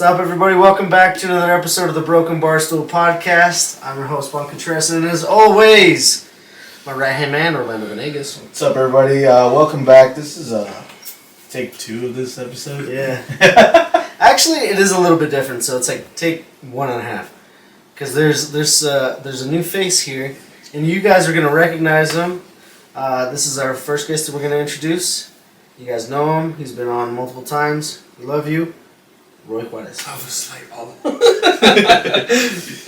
up, everybody? Welcome back to another episode of the Brok'n Barstool podcast. I'm your host, Juan, and as always, my right-hand man, Orlando Venegas. What's up, everybody? Welcome back. This is take 2 of this episode. Yeah. Actually, it is a little bit different, so it's like take 1.5. Because there's a new face here, and you guys are going to recognize him. This is our first guest that we're going to introduce. You guys know him. He's been on multiple times. We love you. Roy Juarez. I was like, what's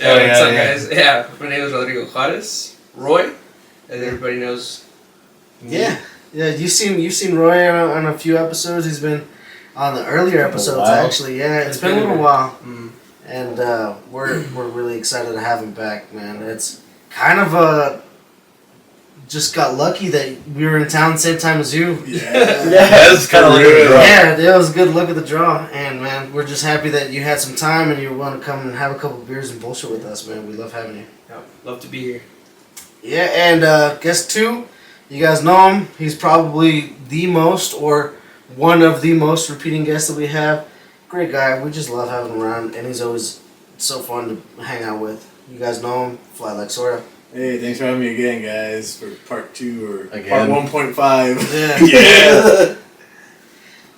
up, guys? Yeah, my name is Rodrigo Juarez. Roy, as everybody knows. Yeah, you've seen Roy on a few episodes. He's been on the earlier episodes, actually. Yeah, it's been a little while, and we're really excited to have him back, man. It's kind of just got lucky that we were in town the same time as you. Yeah, that's kind of real. Yeah, it was a good look at the draw, and man, we're just happy that you had some time and you want to come and have a couple beers and bullshit with us, man. We love having you. Yeah, love to be here. Yeah, and guest 2, you guys know him. He's probably the most or one of the most repeating guests that we have. Great guy. We just love having him around, and he's always so fun to hang out with. You guys know him, FlyLikeSora. Hey, thanks for having me again, guys, for part 2 or again. part 1.5. Yeah. Yeah.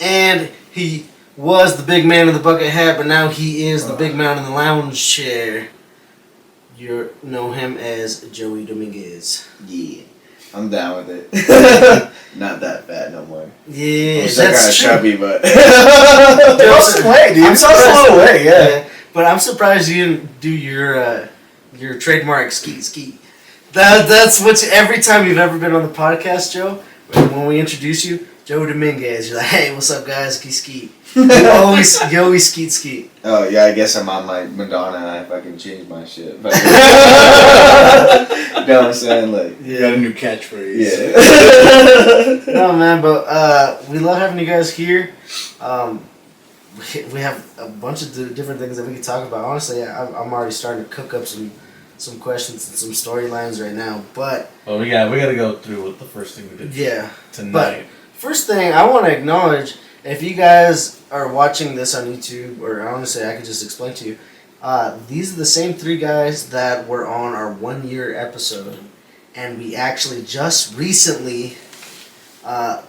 And he was the big man in the bucket hat, but now he is the big man in the lounge chair. You know him as Joey Dominguez. Yeah, I'm down with it. Not that fat no more. Yeah, I'm still kind of chubby, but You lost some weight, dude. I'm You lost a lot of weight, yeah. But I'm surprised you didn't do your trademark skeet. That's what every time you've ever been on the podcast, Joe. When we introduce you, Joe Dominguez, you're like, hey, what's up, guys? Skeet. You always skeet. oh yeah, I guess I'm on my Madonna and I fucking changed my shit. But, you know what I'm saying? Like, You got a new catchphrase. yeah. No, man, but we love having you guys here. We have a bunch of different things that we can talk about. Honestly, I'm already starting to cook up some questions and some storylines right now. But Well, we gotta go through what the first thing we did. yeah, Tonight. But first thing I want to acknowledge, if you guys are watching this on YouTube, or honestly, I could just explain to you, these are the same 3 guys that were on our 1-year episode, and we actually just recently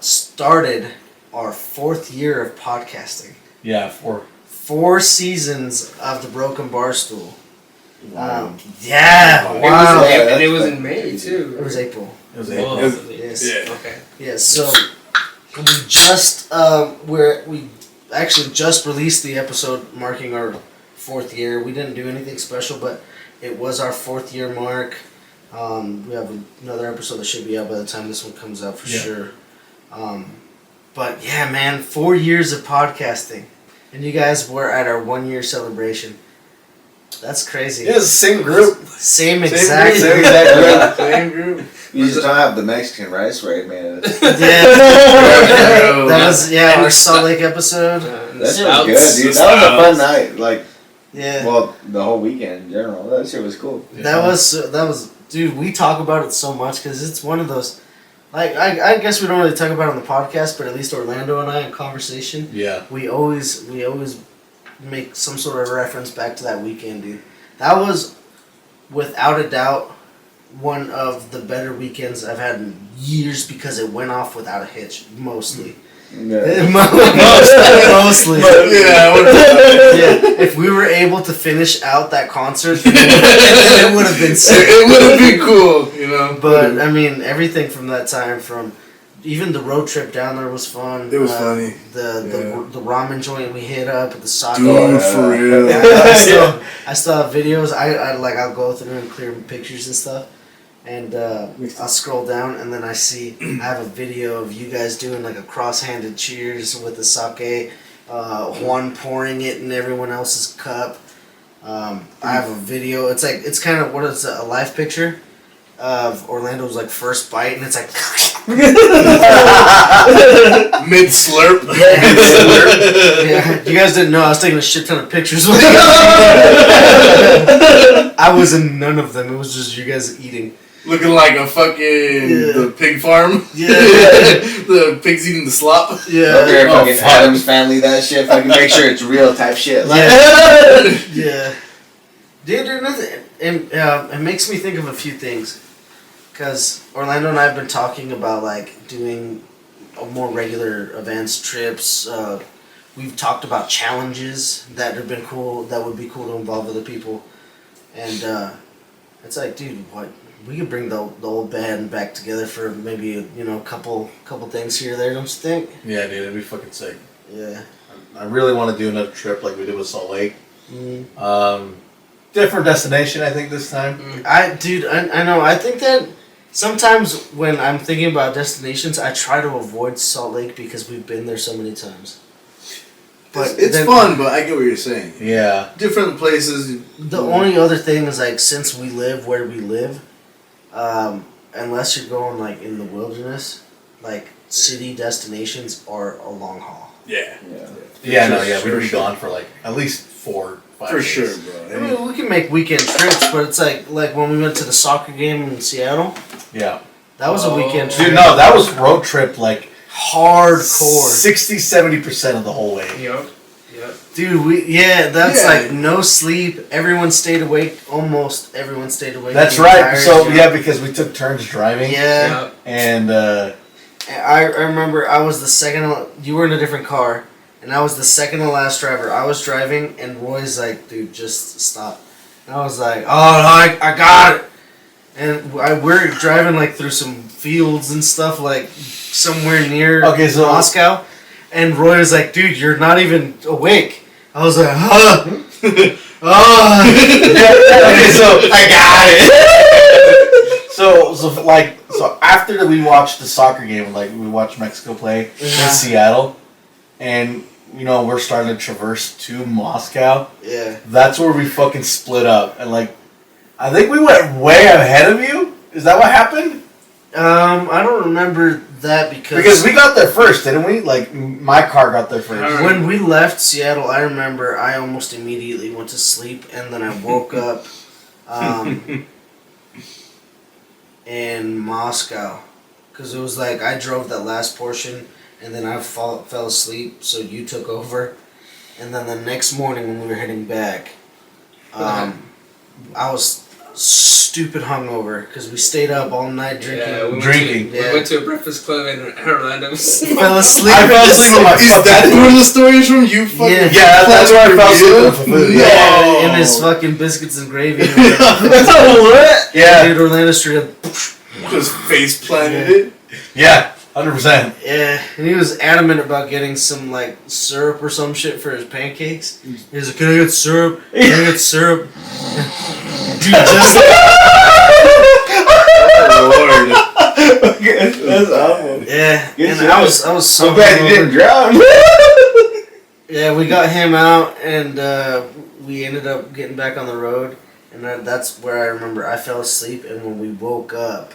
started our 4th year of podcasting. Yeah, 4. 4 seasons of the Brok'n Barstool. Wow. Yeah, It wow. was, and it was in May, too. It was April. It was Whoa. April. Yes. Yeah. Okay. Yeah, so we just we actually just released the episode marking our 4th year. We didn't do anything special, but it was our 4th year mark. We have another episode that should be out by the time this one comes out for sure. But yeah, man, 4 years of podcasting, and you guys were at our 1-year celebration. That's crazy. Yeah, it's the same group. Same exact group. Same group. You just don't have the Mexican rice where I made it. Yeah, that was our Salt Lake episode. That shit was good, dude. That was a fun night. Like, Yeah. well, the whole weekend in general. That shit was cool. That was, dude. We talk about it so much because it's one of those. Like I guess we don't really talk about it on the podcast, but at least Orlando and I in conversation, Yeah. we always make some sort of reference back to that weekend, dude. That was, without a doubt, one of the better weekends I've had in years because it went off without a hitch, mostly. Yeah. Mostly. Yeah. If we were able to finish out that concert, it would have been sick. It would have been cool, you know. But I mean, everything from that time, from even the road trip down there was fun. It was funny. The ramen joint we hit up with the sake. Dude, for real. I still have videos. I'll go through and clear pictures and stuff. And I'll scroll down, and then I have a video of you guys doing like a cross-handed cheers with the sake, Juan pouring it in everyone else's cup. I have a video. It's kind of a live picture of Orlando's like first bite, and it's like Mid slurp. Yeah, you guys didn't know I was taking a shit ton of pictures. I was in none of them. It was just you guys eating. Looking like a fucking the pig farm. Yeah. The pigs eating the slop. Over here, Yeah. fucking Adam's Family, that shit. Fucking make sure it's real type shit. Like, Yeah. Dude, it makes me think of a few things. Because Orlando and I have been talking about, like, doing more regular events, trips. We've talked about challenges that have been cool, that would be cool to involve other people. And it's like, dude, what? We could bring the old band back together for maybe a couple things here or there, don't you think? Yeah, dude, it'd be fucking sick. Yeah. I really want to do another trip like we did with Salt Lake. Mm. Different destination, I think, this time. I know. I think that sometimes when I'm thinking about destinations, I try to avoid Salt Lake because we've been there so many times. But It's fun, but I get what you're saying. Yeah. Different places. The only other thing is, like, since we live where we live, unless you're going, like, in the wilderness, like, city destinations are a long haul. Yeah. We'd be gone for like at least 4-5 For days. sure, bro. I mean, we can make weekend trips, but it's like when we went to the soccer game in Seattle, Yeah. that was a weekend trip. Dude, no, that was road trip like Hardcore. 60-70% of the whole way. Yep. Dude, that's Yeah. like no sleep. Everyone stayed awake. Almost everyone stayed awake. That's the right. entire So time. yeah, because we took turns driving. Yeah. Yep. And I remember I was the second. You were in a different car, and I was the second to last driver. I was driving, and Roy's like, "Dude, just stop." And I was like, "Oh no, I got it." And we're driving like through some fields and stuff, like somewhere near Moscow. And Roy was like, "Dude, you're not even awake." I was like, "Huh." okay, so I got it. so after we watched the soccer game, like we watched Mexico play in Seattle, and we're starting to traverse to Moscow. Yeah. That's where we fucking split up, and like I think we went way ahead of you. Is that what happened? I don't remember that Because we got there first, didn't we? Like my car got there first. when we left Seattle, I remember I almost immediately went to sleep, and then I woke up in Moscow, because it was like I drove that last portion, and then I fell asleep, so you took over, and then the next morning when we were heading back, I was stupid hungover because we stayed up all night drinking. Yeah, we went to a breakfast club in Orlando. Fell asleep. I fell asleep on my Is that where the story is from? You fucking Yeah. That's where I fell asleep with food. Yeah, in his fucking biscuits and gravy. What? Yeah. Dude, Orlando straight up. Just face planted it. Yeah, 100%. Yeah, and he was adamant about getting some like syrup or some shit for his pancakes. He was like, "Can I get syrup? Can I get syrup?" Dude, just Lord. That's awful. yeah. Good And shit. I was so I'm glad you hungover. didn't drown. Yeah, we got him out, and we ended up getting back on the road, and that's where I remember I fell asleep, and when we woke up,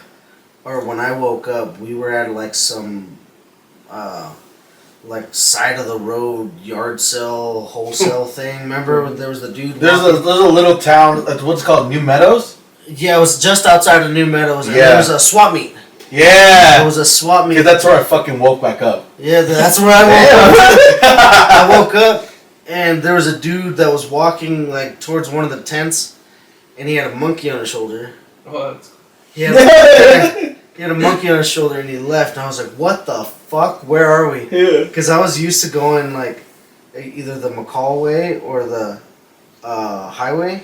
or when I woke up, we were at like some, like side of the road yard sale wholesale thing. Remember there was the dude. There's a little town. What's it called? New Meadows. Yeah, it was just outside of New Meadows, and Yeah. there was a swap meet. Yeah. It was a swap meet. Because that's where I fucking woke back up. Yeah, that's where I woke up. I woke up, and there was a dude that was walking like towards one of the tents, and he had a monkey on his shoulder. What? He had a monkey on his shoulder, and he left. And I was like, "What the fuck? Where are we?" Yeah. Because I was used to going like either the McCall way or the highway,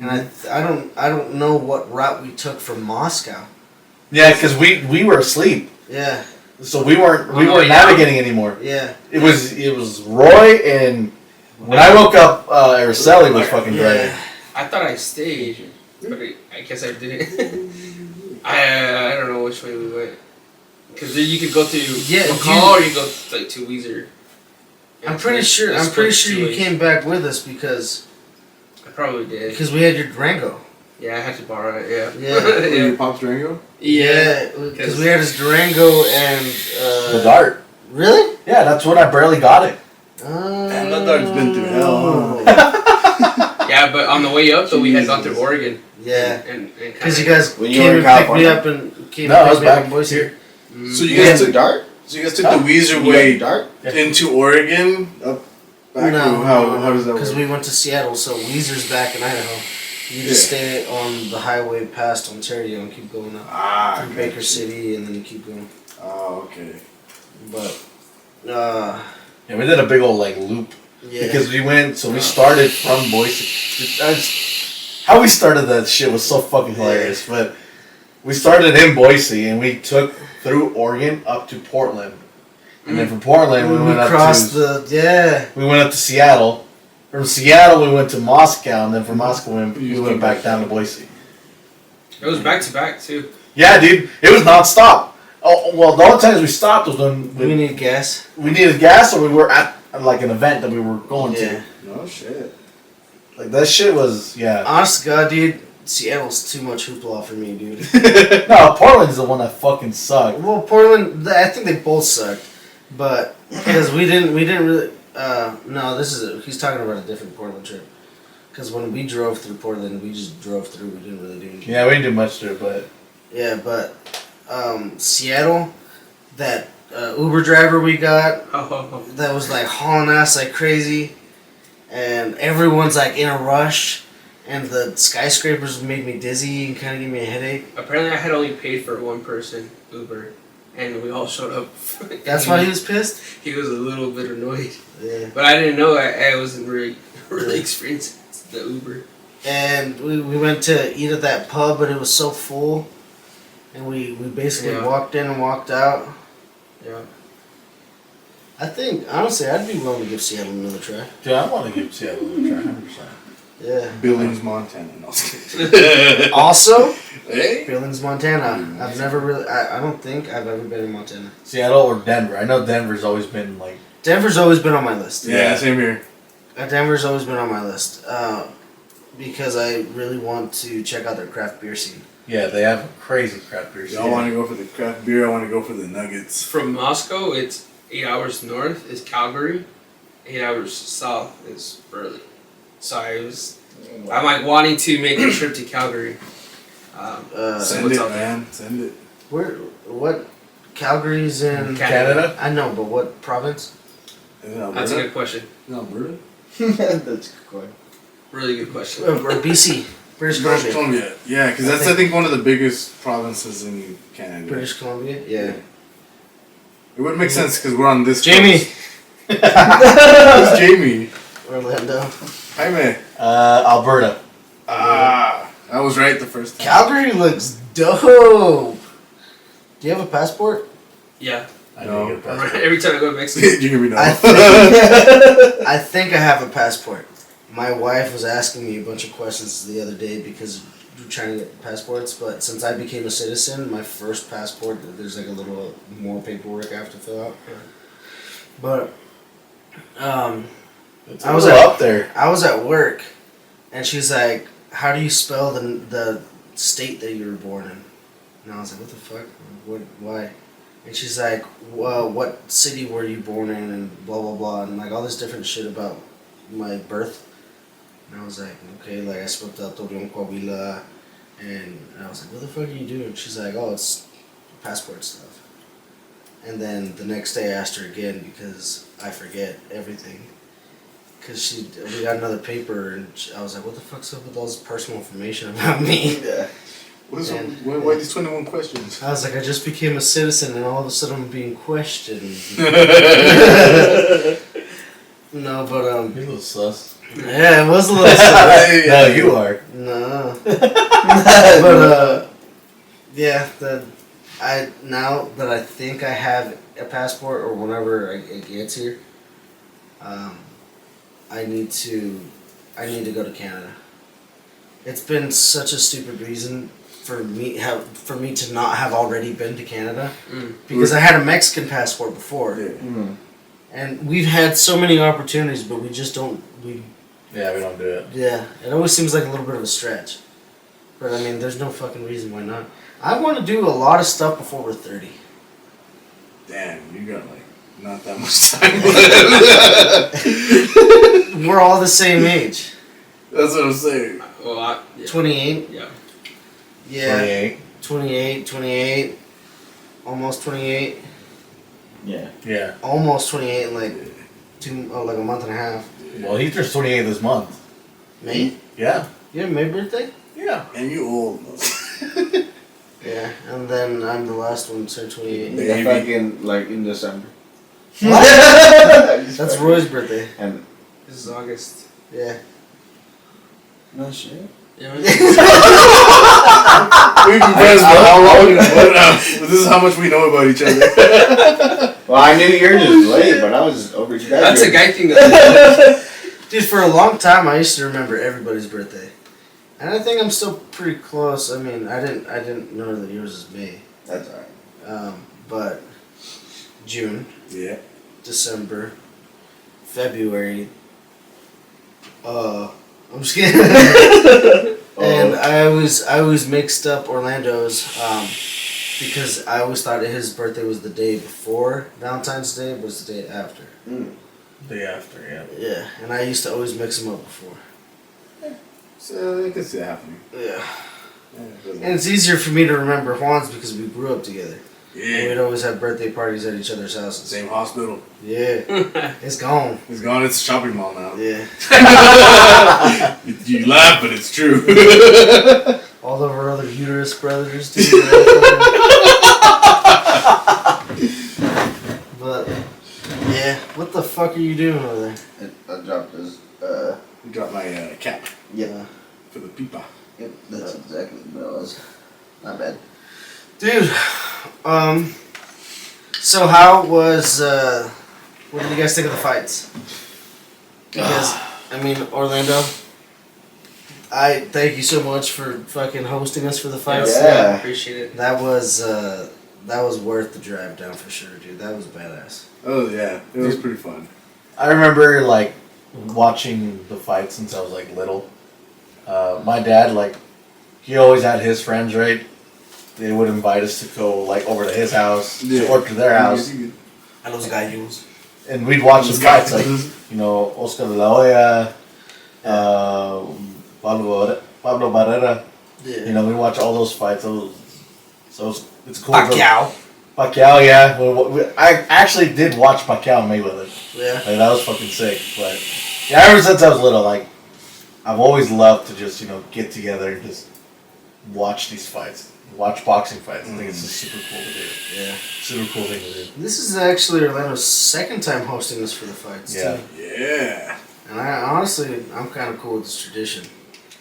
and I don't know what route we took from Moscow. Yeah, because we were asleep, Yeah, so we weren't On the way navigating anymore. yeah. It was Roy, and when I woke up, Araceli was fucking driving. Yeah. I thought I stayed, but I guess I didn't. I don't know which way we went. Because you could go to McCall or you go like to Weezer. I'm pretty sure you came back with us because I probably did. we had your Durango. Yeah, I had to borrow it. Yeah. Yeah. Your Pop's Durango? Yeah, because we had his Durango and The Dart. Really? Yeah, that's when I barely got it. Damn, that dart's been through hell, Yeah, but on the way up though, we had gone through Oregon. Yeah. And Because you guys When you came were in and picked me California? up and came No, I and was picked me up back in Boise. here. So you You guys guys took dart? the Weezer You way got dart? into Oregon up back. No, How does that because work? we went to Seattle, so Weezer's back in Idaho. You just stay on the highway past Ontario and keep going up through okay. Baker City, and then you keep going. Oh, okay. But Yeah, we did a big old like loop yeah, because we started from Boise. How we started that shit was so fucking hilarious. But we started in Boise and we took through Oregon up to Portland, and then from Portland we went up crossed to we went up to Seattle. From Seattle we went to Moscow, and then from Moscow we went back down to Boise. It was back to back too. Yeah, dude, it was nonstop. Oh well, the only times we stopped was when we need gas. we needed gas, or we were at like an event that we were going to. No shit. Like that shit was Honest to God, dude, Seattle's too much hoopla for me, dude. No, Portland's the one that fucking sucked. Well, Portland, I think they both sucked, but because we didn't really. No, he's talking about a different Portland trip. Because when we drove through Portland, we just drove through. We didn't really do anything. Yeah, we didn't do much there, but Yeah, but Seattle, that Uber driver we got, Oh, that was like hauling ass like crazy, and everyone's like in a rush, and the skyscrapers made me dizzy and kind of gave me a headache. apparently I had only paid for one person Uber, and we all showed up. That's why he was pissed. He was a little bit annoyed, Yeah. but I didn't know I wasn't really experienced the Uber. And we went to eat at that pub, but it was so full, and we basically walked in and walked out. Yeah. I think honestly, I'd be willing to give Seattle another try. yeah, I want to give Seattle a try, 100%. Yeah. Billings, Montana. No. Also, Hey. Billings, Montana. I've never really. I don't think I've ever been in Montana. Seattle or Denver? I know Denver's always been like. Denver's always been on my list. Yeah, same here. Denver's always been on my list because I really want to check out their craft beer scene. Yeah, they have a crazy craft beer scene. Y'all want to go for the craft beer? I want to go for the nuggets. From Moscow, it's 8 hours north is Calgary, 8 hours south is Burley. So I'm like wanting to make a trip to Calgary. Send it, man. Send it. What? Calgary's in Canada? I know, but what province? Is it Alberta? That's a good question. Is it Alberta? That's a good question. Really good question. Or BC, British Columbia. Columbia. Yeah, because that's I think one of the biggest provinces in Canada. British Columbia. Yeah. It would make sense because we're on this. Jamie. coast. Who's Jamie? Orlando. Jaime. Alberta. I was right the first time. Calgary looks dope. Do you have a passport? Yeah. I No. didn't get a passport. Every time I go to Mexico. you hear me now? I think I have a passport. My wife was asking me a bunch of questions the other day because we're trying to get passports, but since I became a citizen, my first passport, there's like a little more paperwork I have to fill out. But It's I was up there. I was at work, and she's like, "How do you spell the state that you were born in?" And I was like, "What the fuck? What? Why?" And she's like, "Well, what city were you born in?" And blah blah blah, and like all this different shit about my birth. And I was like, "Okay," like I spoke to Torreon, Coahuila, and I was like, "What the fuck are you doing?" She's like, "Oh, it's passport stuff." And then the next day I asked her again because I forget everything. Because we got another paper, and I was like, "What the fuck's up with all this personal information about me?" Yeah. Why these 21 questions? I was like, "I just became a citizen, and all of a sudden I'm being questioned." No, but You're a little sus. yeah, it was a little. Sus. No, you are. No, but yeah, now that I think I have a passport, or whenever it gets here, I need to go to Canada. It's been such a stupid reason for me to not have already been to Canada, because I had a Mexican passport before, and we've had so many opportunities, but we just don't. Yeah, we don't do it. Yeah, it always seems like a little bit of a stretch, but I mean, there's no fucking reason why not. I want to do a lot of stuff before we're 30. Damn, you got like not that much time left. We're all the same age. That's what I'm saying. Well, yeah. 28. Yeah. Yeah. 28. 28. Almost 28. Yeah. Yeah. Almost 28 in like like a month and a half. Well, he turns 28 this month. Me? Yeah. Yeah, my birthday? Yeah. And you old. Yeah, and then I'm the last one to turn 28. They got fucking like in December. That's Roy's birthday. And This is August. Yeah. no shit. Yeah. We've been friends for how long? This is how much we know about each other. Well, I knew yours was late, but I was over you guys. That's a guy thing. That Dude, for a long time I used to remember everybody's birthday. And I think I'm still pretty close. I mean, I didn't know that yours is May. That's alright. But June, Yeah. December, February. I'm just kidding. And I always mixed up Orlando's because I always thought his birthday was the day before Valentine's Day, but it's the day after. Day after, yeah. Yeah, and I used to always mix them up before. So I can see it happening. Yeah. Yeah, And it's easier for me to remember Juan's because we grew up together. And yeah. we'd always have birthday parties at each other's houses. Same hospital. Yeah. It's gone. It's gone. It's a shopping mall now. Yeah. You laugh, but it's true. All of our other uterus brothers, dude. But, yeah. What the fuck are you doing over there? I dropped this. You dropped my cap Yeah. for the pipa. Yep, that's exactly what it was. Not bad. Dude, so how was, what did you guys think of the fights? Because, I mean, Orlando, I thank you so much for fucking hosting us for the fights. Yeah. Appreciate it. That was worth the drive down for sure, dude. That was badass. Oh yeah, it was pretty fun. I remember, like, watching the fight since I was, like, little. My dad, like, he always had his friends, right? They would invite us to go, like, over to his house, or to their house. And those gallos. And we'd watch the fights, like, you know, Oscar de la Hoya, Pablo Barrera. Yeah. You know, we watch all those fights. So it's cool. Pacquiao. Pacquiao, yeah. I actually did watch Pacquiao Mayweather. Yeah. Like, that was fucking sick. But yeah, ever since I was little, like, I've always loved to just, you know, get together and just watch these fights. Watch boxing fights. I think it's just super cool to do. Yeah. Super cool thing to do. This is actually Orlando's second time hosting us for the fights, Yeah. too. Yeah. And I'm kind of cool with this tradition.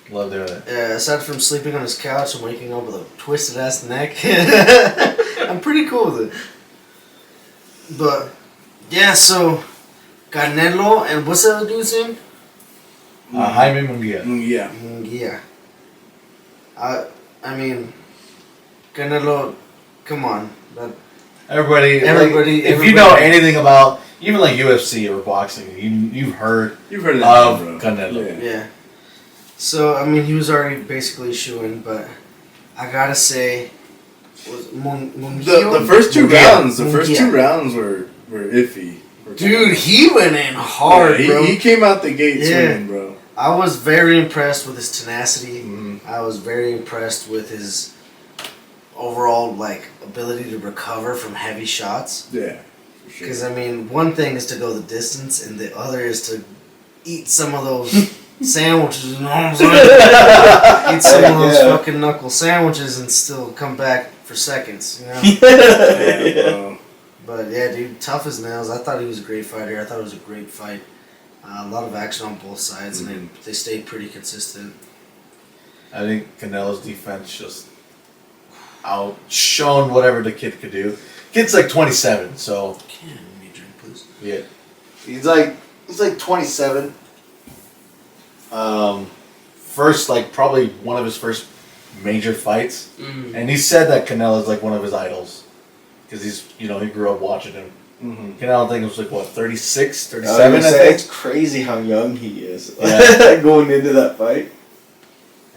Love doing it. Aside from sleeping on his couch and waking up with a twisted ass neck, I'm pretty cool with it. But yeah, so Canelo and what's the other dude's name? Jaime Munguia. Yeah. Yeah. I mean, Canelo, come on. Everybody, if you know anything about even like UFC or boxing, you've heard You've heard of of that, bro. Canelo. Yeah. So I mean, he was already basically shooing, but I gotta say, was The first two rounds were iffy. Dude, he went in hard, bro. He came out the gate swinging, bro. I was very impressed with his tenacity. Mm-hmm. I was very impressed with his overall like ability to recover from heavy shots. Yeah, for sure. Because I mean, one thing is to go the distance, and the other is to eat some of those sandwiches. You know what I'm saying? Eat some of those fucking knuckle sandwiches and still come back for seconds. You know. Yeah, But yeah, dude, tough as nails. I thought he was a great fighter. I thought it was a great fight. A lot of action on both sides, and they stayed pretty consistent. I think Canelo's defense just outshone whatever the kid could do. Kid's like 27, so Can you drink, please? yeah, he's like 27. First, like probably one of his first major fights, and he said that Canelo's like one of his idols because he grew up watching him. Canelo, I think it was like what 36, 37. I think. It's crazy how young he is. Yeah. Going into that fight.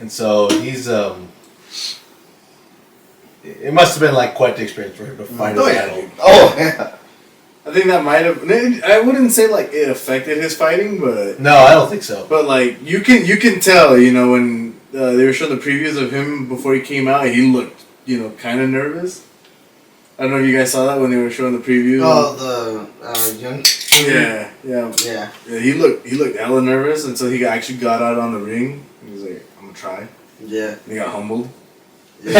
And so he's it must have been like quite the experience for him to fight his idol. Oh yeah. I think that might have. I wouldn't say like it affected his fighting, but No, I don't think so. But like you can tell, when they were showing the previews of him before he came out, and he looked, kind of nervous. I don't know if you guys saw that when they were showing the previews. Oh, the young. Yeah. Yeah. Yeah, he looked hella nervous until he actually got out on the ring. He was like, "I'm gonna try." Yeah. And he got humbled. He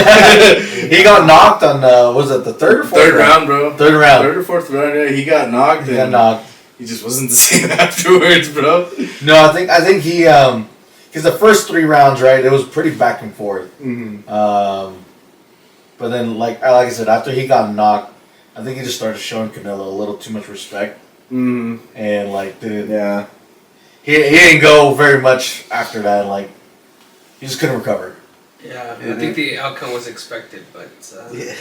got knocked on was it the third or fourth Third round, bro. Third round. Third or fourth round. Yeah, he got knocked. He got knocked. He just wasn't the same afterwards, bro. No, I think he because the first 3 rounds, right, it was pretty back and forth. Mm-hmm. But then, like I said, after he got knocked, I think he just started showing Canelo a little too much respect, Mm-hmm. and like dude, Yeah. he didn't go very much after that. Like he just couldn't recover. Yeah, I think the outcome was expected, but Yeah.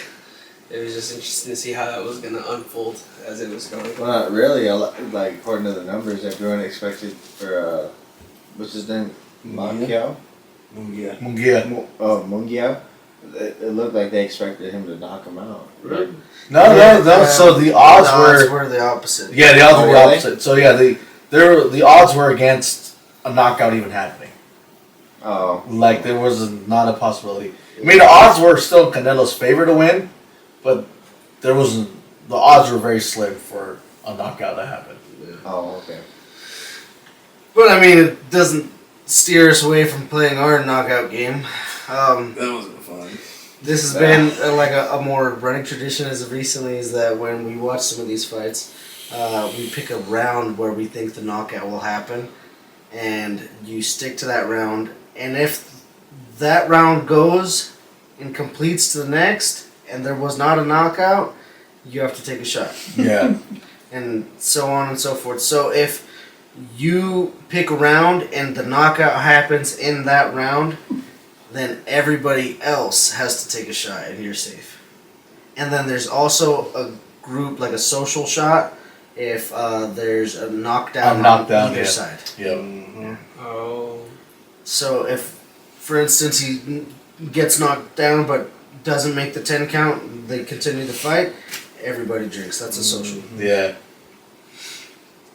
it was just interesting to see how that was going to unfold as it was going. Well, not really. Like, according to the numbers, everyone expected for, what's his name? Mungiao? Yeah. Munguia. Mungiao. It looked like they expected him to knock him out. Really? No. So the odds were the opposite. yeah, the odds Oh, were the really? opposite. So yeah, the odds were against a knockout even happening. Oh. Like there was not a possibility. I mean, the odds were still in Canelo's favor to win, but the odds were very slim for a knockout to happen. Oh, okay. But I mean, it doesn't steer us away from playing our knockout game. That wasn't fun. This has been like a more running tradition as of recently is that when we watch some of these fights, we pick a round where we think the knockout will happen, and you stick to that round. And if that round goes and completes to the next, and there was not a knockout, you have to take a shot. Yeah. And so on and so forth. So if you pick a round and the knockout happens in that round, then everybody else has to take a shot and you're safe. And then there's also a group, like a social shot, if there's a knockdown on either side. Yep. Mm-hmm. Oh. So if, for instance, he gets knocked down but doesn't make the 10 count, they continue the fight, everybody drinks. That's a social. Yeah.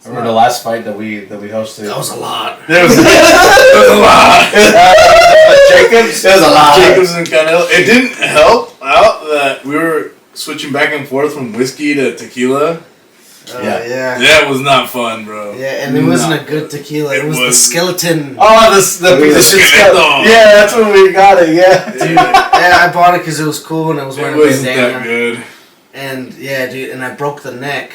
I remember the last fight that we hosted. That was a lot. There was a lot. Jacobs. There was a lot. Jacobs and Canelo. It didn't help out that we were switching back and forth from whiskey to tequila. Yeah. That was not fun, bro. Yeah, and it wasn't a good tequila. It was the skeleton. Oh, the piece of shit skeleton. Yeah, that's when we got it. Yeah, Dude, yeah, I bought it because it was cool and it was It wearing a wasn't bandana. that good. And yeah, dude, and I broke the neck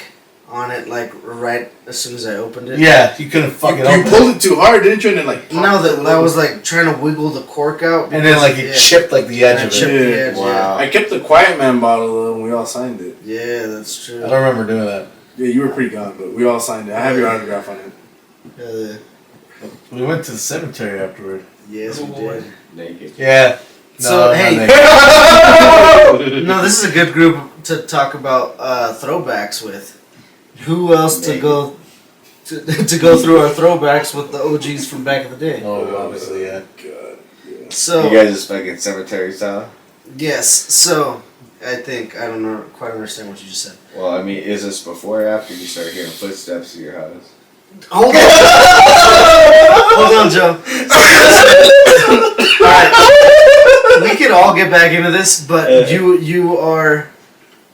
on it like right as soon as I opened it. Yeah, you couldn't fuck it You open. pulled it too hard, didn't you? And then like No, that was like trying to wiggle the cork out. And then like it chipped like the edge I of chipped it. the edge. Wow. I kept the Quiet Man bottle though, and we all signed it. Yeah, that's true. I don't remember doing that. Yeah, you were pretty gone, but we all signed it. I have your autograph on it. We went to the cemetery afterward. Yes, we did. Naked. Yeah. So, hey. not naked. No, this is a good group to talk about throwbacks with. Who else to go to go through our throwbacks with the OGs from back in the day? Oh, obviously, yeah. God. Yeah. So You guys just fucking cemetery style? yes, so I think I don't know quite understand what you just said. Well, I mean, is this before or after you start hearing footsteps in your house? Hold on, hold on, Joe. Alright, we could all get back into this, but you are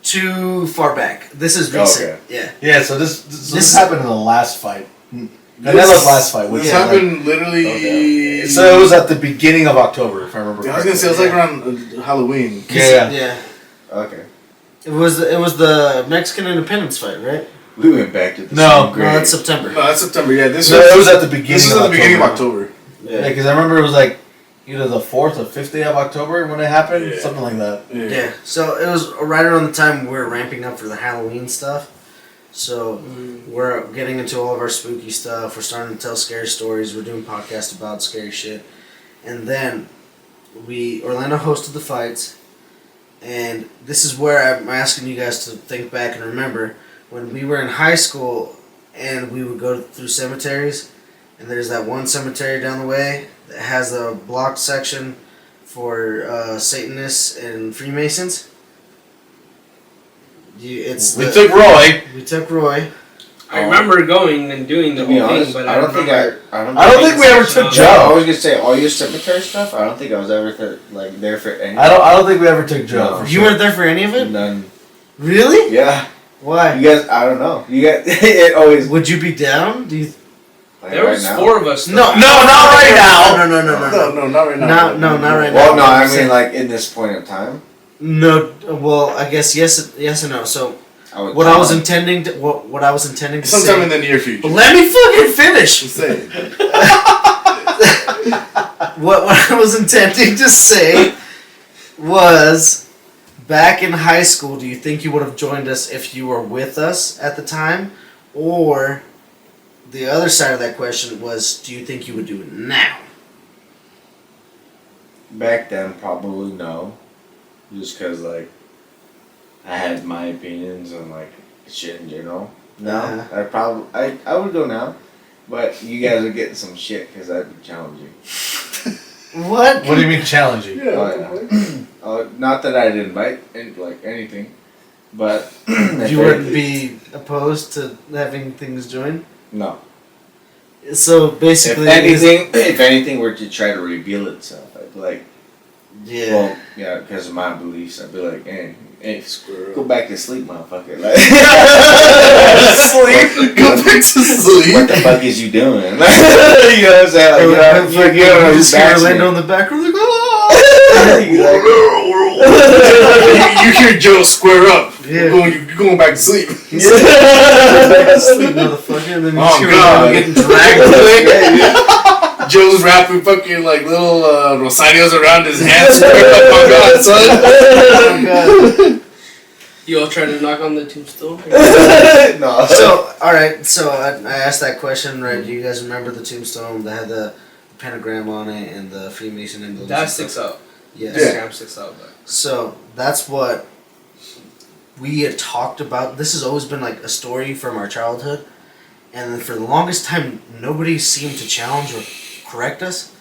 too far back. This is recent. Okay. Yeah. Yeah, so this happened in the last fight. Canelo's last fight. Which This was happened literally. so it was at the beginning of October, if I remember I was gonna say it was correctly. like around Halloween. Yeah. Yeah. Okay. It was the Mexican independence fight, right? We went back to the No, same No, grade. that's September. No, that's September. Yeah, this No, was. it was at the beginning This was of at the beginning of October. October. Yeah, because I remember it was like either the 4th or 5th day of October when it happened, Yeah. something like that. Yeah. So it was right around the time we were ramping up for the Halloween stuff. So we're getting into all of our spooky stuff. We're starting to tell scary stories. We're doing podcasts about scary shit. And then Orlando hosted the fights. And this is where I'm asking you guys to think back and remember when we were in high school and we would go through cemeteries. And there's that one cemetery down the way that has a blocked section for Satanists and Freemasons. We took Roy. We took Roy. I remember going and doing the To be whole honest, thing, but I don't think I don't think we ever took I Joe. was gonna say all your cemetery stuff. I don't think I was ever there for any. I don't think we ever took Joe. No. For You sure. weren't there for any of it? None. Really? Yeah. Why? You guys, I don't know. You guys, it always. Would you be down? Do you? Like there was now? 4 of us. No, not right now. No, No, not right now. No, not right now. Well, no, I I'm mean saying- like in this point in time. No, well, I guess yes and no. So What what I was intending to Sometime in say. the near future. Let me fucking finish. Just say it. What I was intending to say was, back in high school, do you think you would have joined us if you were with us at the time, or the other side of that question was, do you think you would do it now? Back then, probably no. Just because, like, I had my opinions on, like, shit in general. No, I would go now. But you guys are getting some shit because I'd be challenging. What? What do you mean challenging? Yeah. Not that I'd invite, like, anything. But if You wouldn't be opposed to having things join? No. So basically, If anything were to try to reveal itself, I'd be like, yeah. well, yeah, because of my beliefs, I'd be like, hey, go back to sleep, motherfucker. Like, Sleep. Go back to sleep. what the fuck is you doing? You know what I'm saying? Like, You just hear Orlando in the background like, You hear Joe square up. Yeah. You're going back to sleep. sleep, motherfucker, and then you Oh, hear God. Orlando getting dragged. Joe's wrapping fucking like little rosarios around his hands. Like, oh God, son. Oh, God. You all trying to knock on the tombstone? No. So, alright, so I asked that question, right? Do you guys remember the tombstone that had the pentagram on it and the Freemason emblems? That and sticks stuff? out. Yes. That scam sticks out. But So, that's what we had talked about. This has always been like a story from our childhood. And for the longest time, nobody seemed to challenge or correct us.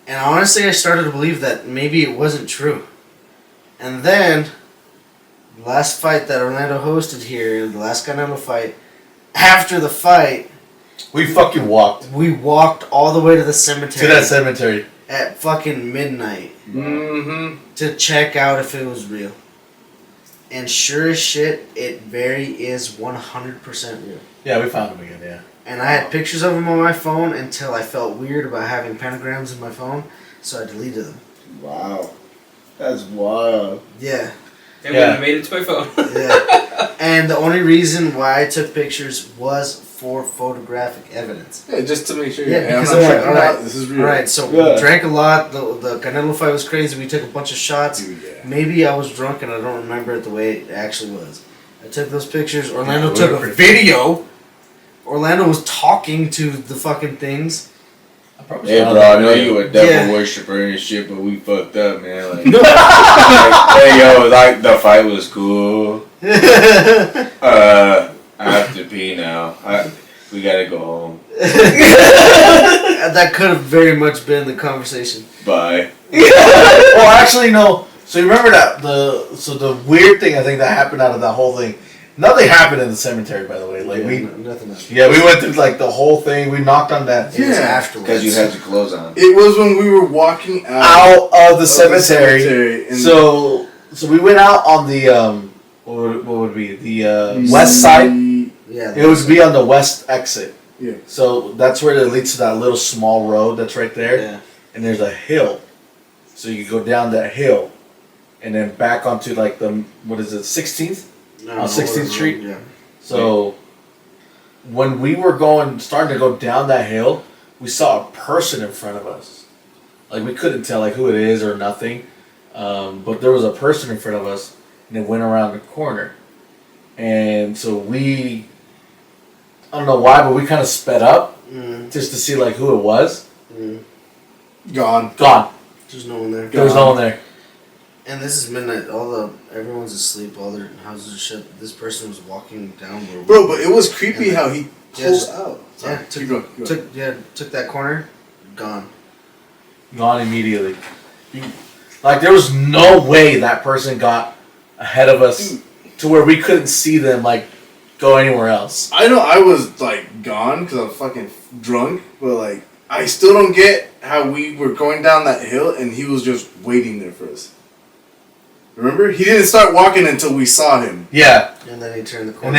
And honestly, I started to believe that maybe it wasn't true. And then, the last fight that Orlando hosted here, the last Canelo fight, after the fight, We fucking walked we walked all the way to the cemetery to that cemetery. at fucking midnight Mm-hmm. to check out if it was real. And sure as shit, it very is 100% real. Yeah, we found him again. Yeah. And I had pictures of him on my phone until I felt weird about having pentagrams in my phone, so I deleted them. Wow. That's wild. Yeah, it wouldn't have made it to my phone. yeah. And the only reason why I took pictures was for photographic evidence. Yeah, just to make sure. Yeah, I'm because not I'm like, tripping alright, out. This is real. Alright, so Yeah. we drank a lot, the Canelo fight was crazy, we took a bunch of shots. Dude, yeah. Maybe I was drunk and I don't remember it the way it actually was. I took those pictures, Orlando Yeah, took we a were pretty- video. Orlando was talking to the fucking things. I probably Hey, found bro, I him. know you a devil Yeah. worshiper and shit, but we fucked up, man. Like, hey, yo, like, the fight was cool. I have to pee now. We gotta go home. That could have very much been the conversation. Bye. Well, actually, no. So you remember that the weird thing I think that happened out of that whole thing. Nothing happened in the cemetery, by the way. Like Nothing else. we went through like the whole thing. We knocked on that It was Yeah, afterwards. Because you had your clothes on. It was when we were walking out of the of cemetery. and So we went out on the what would it be the west side. Yeah. It would be on the west exit. Yeah. So that's where it leads to that little small road that's right there. Yeah. And there's a hill. So you go down that hill and then back onto like the, what is it, 16th? No, On 16th Street? Yeah. So when we were starting to go down that hill, we saw a person in front of us. Like we couldn't tell like who it is or nothing. But there was a person in front of us and it went around the corner. And so I don't know why, but we kind of sped up just to see like who it was. Gone. Gone. There's no one there. There was no one there. And this is midnight. Everyone's asleep. All their houses are shut. This person was walking down where. Bro, but it was creepy how he pulls Yes. out. Yeah, Keep going. Keep going. took that corner, gone. Gone immediately. Like there was no way that person got ahead of us to where we couldn't see them like go anywhere else. I know I was like gone because I was fucking drunk, but like I still don't get how we were going down that hill and he was just waiting there for us. Remember? He didn't start walking until we saw him. Yeah. And then he turned the corner.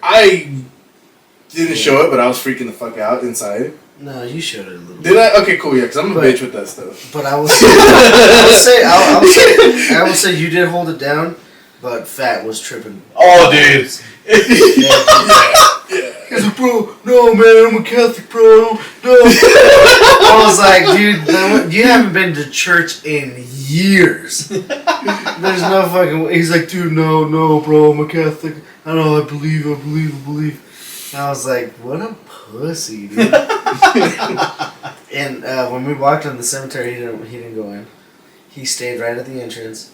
I didn't show it, but I was freaking the fuck out inside. No, you showed it a little bit. Did I? Okay, cool, yeah, because I'm a bitch with that stuff. But I will say you did hold it down, but Fat was tripping. Oh, dude. He's like, bro, no, man, I'm a Catholic, bro. No. I was like, dude, you haven't been to church in years. There's no fucking way. He's like, dude, no, bro, I'm a Catholic. I know, I believe. And I was like, what a pussy, dude. And when we walked in the cemetery, he didn't go in. He stayed right at the entrance.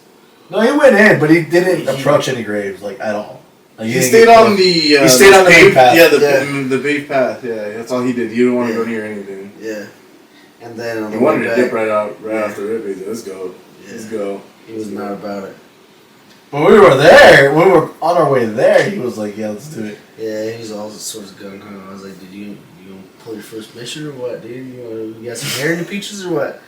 No, he went in, but he didn't approach any graves, like, at all. Like, He stayed on the. He stayed on the main path. Yeah, the paved path. Yeah, that's all he did. He didn't want to go near anything. Yeah. And then on He the wanted way to back, dip right off the rip. He said, "Let's go, let's go." he was not about it. When we were there, when we were on our way there, he was like, yeah, let's do it. Yeah, he was all sorts of gung ho. I was like, dude, you gonna pull your first mission or what, dude? You got some hair in the peaches or what?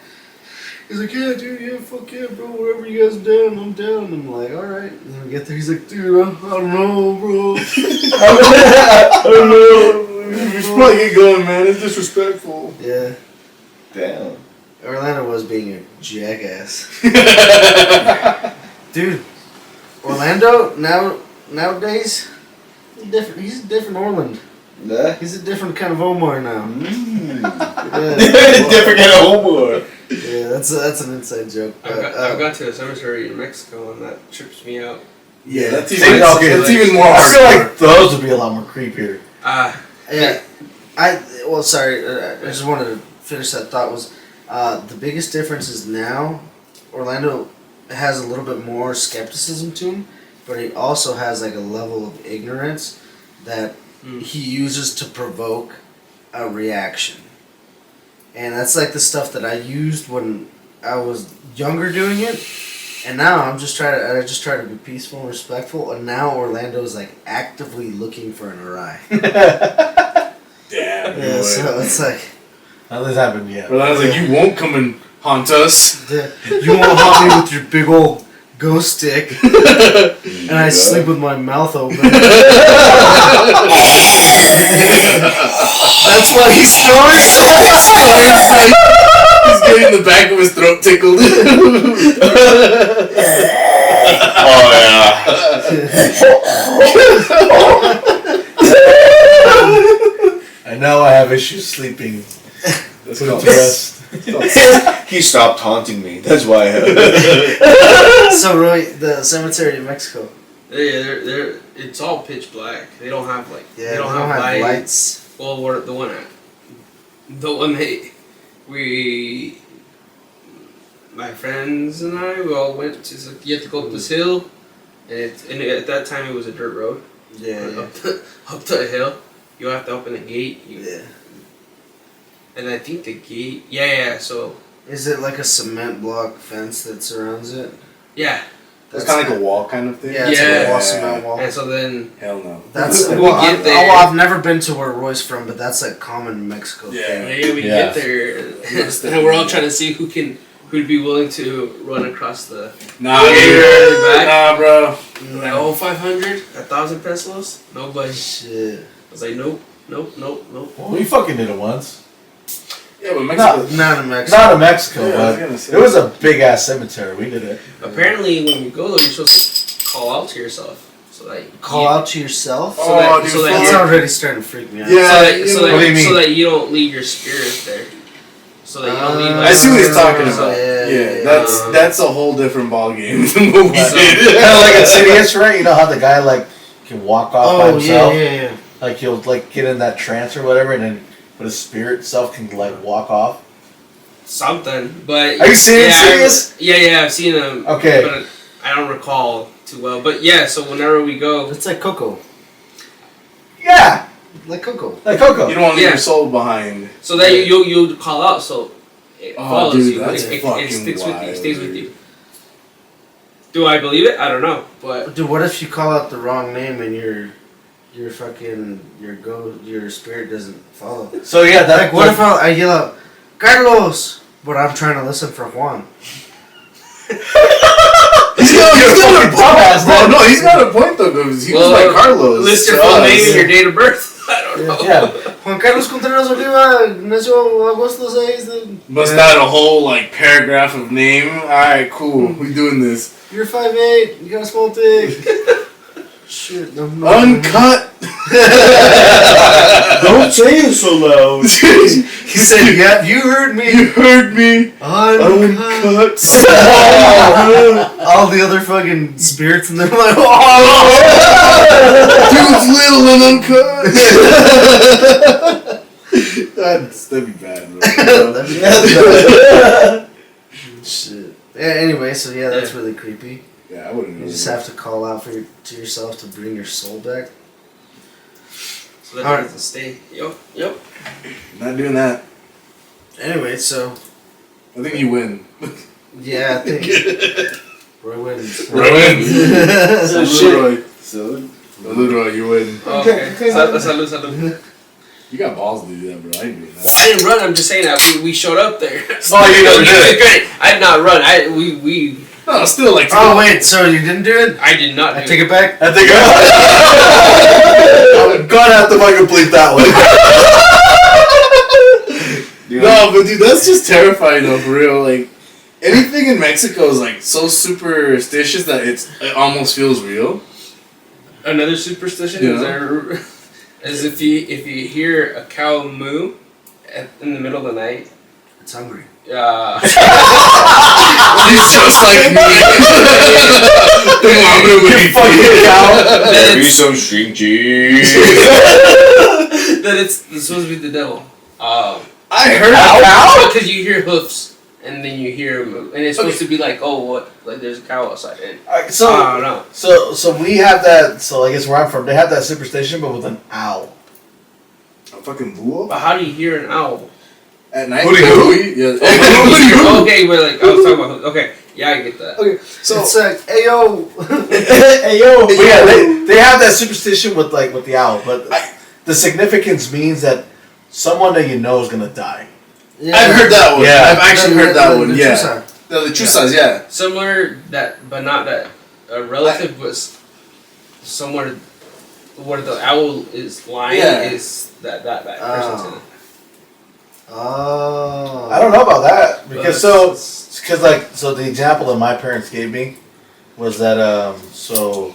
He's like, yeah, dude, yeah, fuck yeah, bro, wherever you guys are down, I'm down. And I'm like, alright. And then we get there, he's like, dude, I don't know, bro. I don't know. We should probably get going, man. It's disrespectful. Yeah. Damn. Orlando was being a jackass. Dude, Orlando, nowadays, he's a different Orland. Yeah. He's a different kind of Omar now. Yeah. Different kind of Omar. Yeah, that's an inside joke. I've got to a cemetery in Mexico and that trips me out. Yeah, that's See, even, okay, that's even more. I feel like those would be a lot more creepier. Yeah, sorry, I just wanted to finish that thought. Was the biggest difference is now Orlando has a little bit more skepticism to him, but he also has like a level of ignorance that he uses to provoke a reaction. And that's like the stuff that I used when I was younger doing it, and now I just try to be peaceful and respectful. And now Orlando's like actively looking for an awry. Damn. Yeah, so it's like Nothing's happened yet. But I was like, you won't come and haunt us. you won't haunt me with your big old ghost stick, and I sleep with my mouth open. That's why he snores. He's getting the back of his throat tickled. Oh yeah. I know I have issues sleeping. That's Put it called to rest. He stopped haunting me. That's why. So Roy, the cemetery in Mexico. They're it's all pitch black. They don't have They don't have lights. Well, we're the one my friends and I, we all went to. You have to go up this hill, and at that time it was a dirt road. Yeah. Up the hill, you have to open a gate. Yeah. And I think the gate. Yeah. So. Is it like a cement block fence that surrounds it? Yeah. It's kind of like a wall kind of thing. Yeah, it's like a wall, cement wall. And so then. Hell no. That's we well, get there. I've never been to where Roy's from, but that's like common in Mexico. Yeah. We get there, and we're all trying to see who'd be willing to run across the. Nah, back. nah, bro. Like, oh, 500, 1,000 pesos. Nobody. Shit. I was like, nope. We fucking did it once. Yeah, but Mexico. Not in Mexico. Not in Mexico, Yeah, I was but gonna say. it was a big ass cemetery. We did it. Apparently, when you go there, you're supposed to call out to yourself. So that Call out to yourself? So that, dude, so that That's you're- already starting to freak me out. Yeah. what do you mean? So that you don't leave your spirit there. So that you don't leave. I see what he's talking So- about. Yeah. That's a whole different ball game than what we So- did. Kind of like Insidious, right? You know how the guy like can walk off by Oh, himself? yeah. Like he'll like get in that trance or whatever, and then but his spirit self can like walk off. Something, but Are you serious? Yeah, I've seen them. Okay. But I don't recall too well. But yeah, so whenever we go, It's like Coco. Yeah, Like Coco. like Coco. You don't want to leave Yeah. your soul behind. so that you'll call out, so it Oh, follows dude, you. that's It fucking sticks with you. It wild, stays with dude. you. Do I believe it? I don't know, but Dude, what if you call out the wrong name and you're your spirit doesn't follow. So yeah, that Like, what if I yell out, Carlos, but I'm trying to listen for Juan? He's got a point. Bro, no, he's got a point though, because he was like Carlos. List your full name and your date of birth. I don't know. Yeah. Juan Carlos Contreras Oliva nació agosto 6 de... Must not a whole like paragraph of name. Alright, cool. We doing this. You're 5'8", you got a small dick. Shit, no. Uncut. Don't say it so loud. He said, yeah, you heard me. You heard me. Uncut. All the other fucking spirits in there like, Dude's little and uncut. That'd be bad, bro. Shit. Yeah, anyway, so yeah, that's really creepy. Yeah, I wouldn't know. You just have to call out to yourself to bring your soul back. So that doesn't stay. Yep. Not doing that. Anyway, so I think you win. yeah, I think Roy wins. Roy wins. Salud. Leroy, you win. Okay. Salud. You got balls to do that, bro. I ain't doing that. Well, I didn't run. I'm just saying that we showed up there. Oh, you never did it. I did not run. We. No, still like. Oh wait, so you didn't do it? I did not. I take it back. I think I'm gonna have to fucking bleep that one. No, but dude, that's just terrifying though, for real. Like, anything in Mexico is like so superstitious that it almost feels real. Another superstition is if you hear a cow moo in the middle of the night. It's hungry. He's just like me. You fucking cow. Maybe some string cheese. That it's supposed to be the devil. I heard cow because you hear hoofs and then you hear moo, and it's supposed to be like, oh, what? Like there's a cow outside. And I don't know. So we have that. So I guess where I'm from, they have that superstition, but with an owl. A fucking bull But how do you hear an owl? at night. Hootie-hoo? Yeah. Okay, but like I was talking about. Okay, yeah, I get that. Okay, so It's like, hey yo. Hey yo. But yeah, they have that superstition with the owl, but the significance means that someone that you know is gonna die. Yeah. I've heard that one. Yeah. I've actually heard that one. The Yeah. Chusa. The Chusas, yeah. Similar but not that. A relative was somewhere where the owl is lying is that person's in it. Oh. I don't know about that because so the example that my parents gave me was that so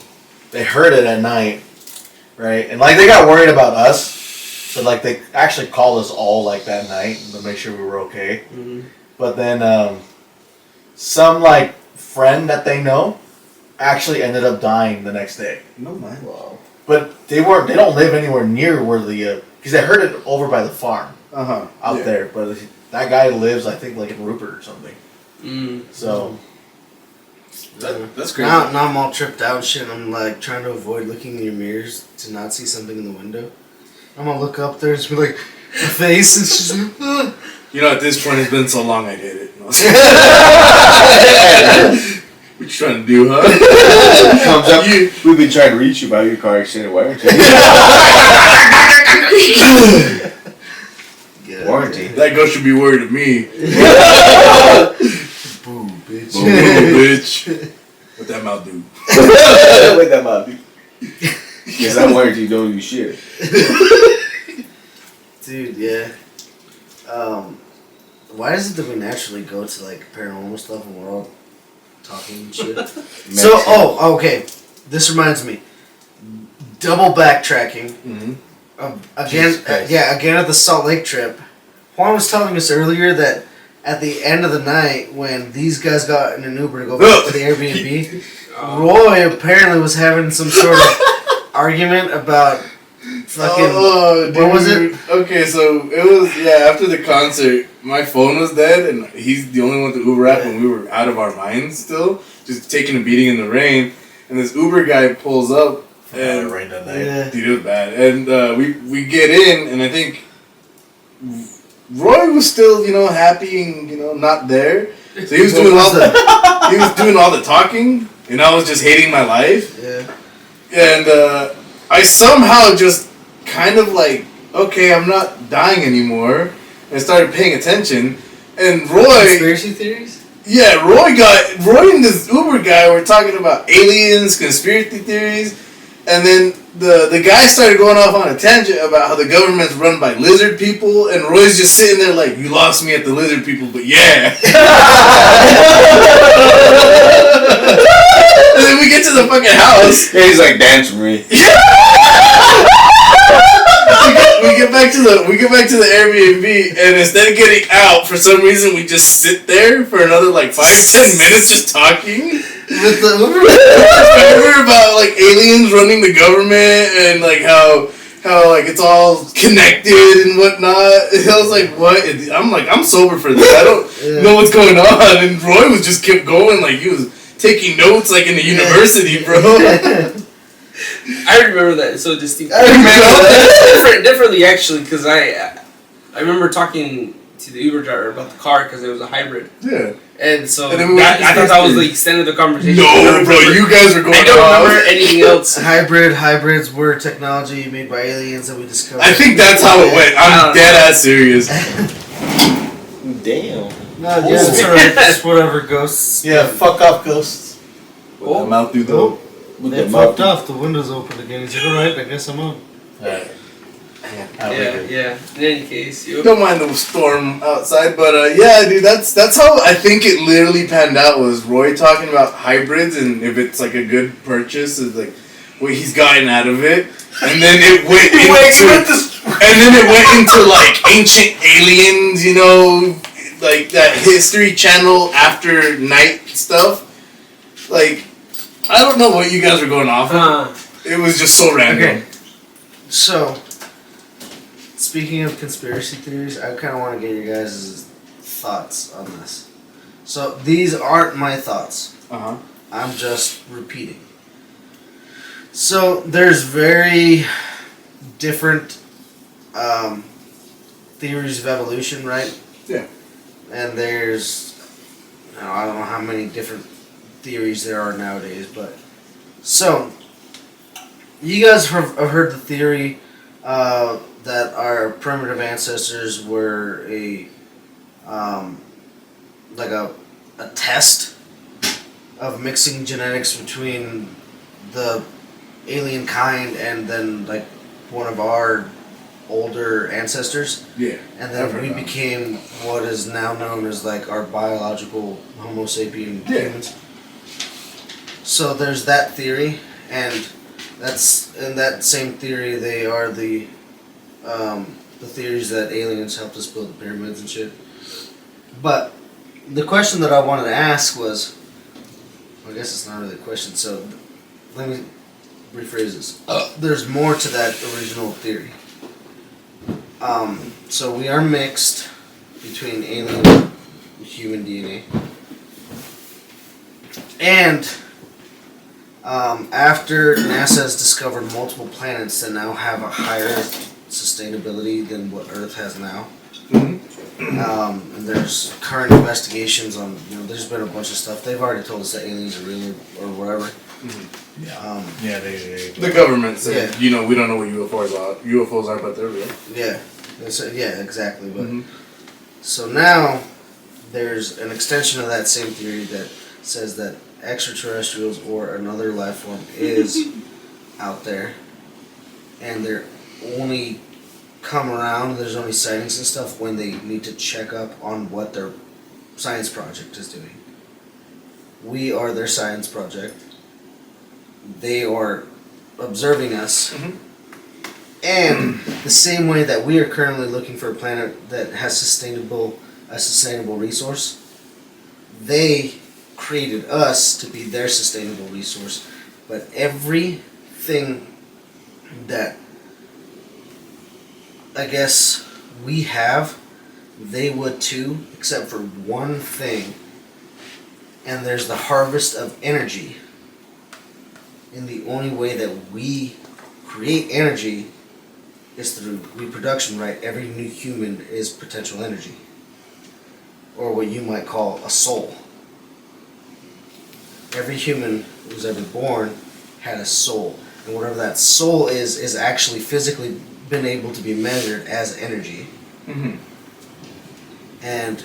they heard it at night, right? And like they got worried about us, so like they actually called us all like that night to make sure we were okay. Mm-hmm. But then some like friend that they know actually ended up dying the next day. No man. Wow. But they don't live anywhere near where the because they heard it over by the farm out there. But that guy lives, I think, like in Rupert or something. So that's crazy. Now I'm all tripped out and shit. And I'm like trying to avoid looking in your mirrors to not see something in the window. I'm gonna look up there and just be like, a face, and she's like, You know, at this point, it's been so long, I hate it. What you trying to do, huh? Comes up. We've been trying to reach you about your car accident warranty. Warranty. That ghost should be worried of me. boo, bitch. Boo, bitch. What that mouth do? What that mouth do? Yes, that warranty don't do shit. Dude, yeah. Why is it that we naturally go to like paranormal stuff when we're all talking and shit? So, okay. This reminds me. Double backtracking. Mm-hmm. Again at the Salt Lake trip. Juan was telling us earlier that at the end of the night, when these guys got in an Uber to go back to the Airbnb, Roy apparently was having some sort of argument about fucking. Dude. What was it? Okay, so it was after the concert, my phone was dead, and he's the only one to Uber app when we were out of our minds still, just taking a beating in the rain, and this Uber guy pulls up. And it rained that night. Yeah. Dude, it was bad. And we get in, and I think Roy was still, happy and not there. So he was doing all the talking, and I was just hating my life. Yeah. And I somehow just kind of like, okay, I'm not dying anymore, and started paying attention. And Roy, Conspiracy theories? yeah, Roy and this Uber guy were talking about aliens, conspiracy theories, and then the guy started going off on a tangent about how the government's run by lizard people, and Roy's just sitting there like, you lost me at the lizard people, but yeah. And then we get to the fucking house. Yeah, he's like, dance for me. We get back to the Airbnb, and instead of getting out, for some reason we just sit there for another like 5-10 minutes just talking. With the Uber? Remember about like aliens running the government and like how like it's all connected and whatnot. And I was like, what? And I'm like, I'm sober for this. I don't know what's going on. And Roy was just kept going like he was taking notes like in the university, bro. I remember that so distinctly. I remember that. Differently actually, because I remember talking to the Uber driver about the car because it was a hybrid. Yeah. And so And then we I thought that was the extent of the conversation. No, bro, you guys were going I don't off. remember anything else. Hybrids were technology made by aliens that we discovered. I think that's how it went. I'm dead ass serious. Damn. No, yeah, it's alright. Just whatever, ghosts. Yeah, fuck off, ghosts. With the mouth through the Oh. With They the fucked mouth. off. The window's open again. He's like, alright, I guess I'm on. Alright. Yeah. In any case, you. Don't mind the storm outside, but yeah, dude, that's how I think it literally panned out. Was Roy talking about hybrids and if it's like a good purchase, is like what he's gotten out of it, and then it went into like ancient aliens, you know, like that History Channel after night stuff. Like, I don't know what you guys were going off of. It was just so random. Okay. So, speaking of conspiracy theories, I kind of want to get your guys' thoughts on this. So, these aren't my thoughts. Uh-huh. I'm just repeating. So, there's very different theories of evolution, right? Yeah. And there's, I don't know how many different theories there are nowadays, but so you guys have heard the theory that our primitive ancestors were a test of mixing genetics between the alien kind and then like one of our older ancestors. Yeah. And then we became what is now known as like our biological Homo sapien humans. So there's that theory, and that's in that same theory they are the theories that aliens helped us build the pyramids and shit. But the question that I wanted to ask was, I guess it's not really a question. So let me rephrase this. There's more to that original theory. So we are mixed between alien and human DNA. And after NASA has discovered multiple planets that now have a higher sustainability than what Earth has now, and there's current investigations on, there's been a bunch of stuff. They've already told us that aliens are real or whatever. The government said, we don't know what UFOs are, but they're real. Yeah. Yeah, exactly. But so now there's an extension of that same theory that says that extraterrestrials or another life form is out there, and they're only come around. There's only sightings and stuff when they need to check up on what their science project is doing. We are their science project. They are observing us. And the same way that we are currently looking for a planet that has a sustainable resource, they created us to be their sustainable resource. But everything that I guess we have, they would too, except for one thing. And there's the harvest of energy. And the only way that we create energy is through reproduction, right? Every new human is potential energy. Or what you might call a soul. Every human who was ever born had a soul. and whatever that soul is actually physically been able to be measured as energy. Mm-hmm. And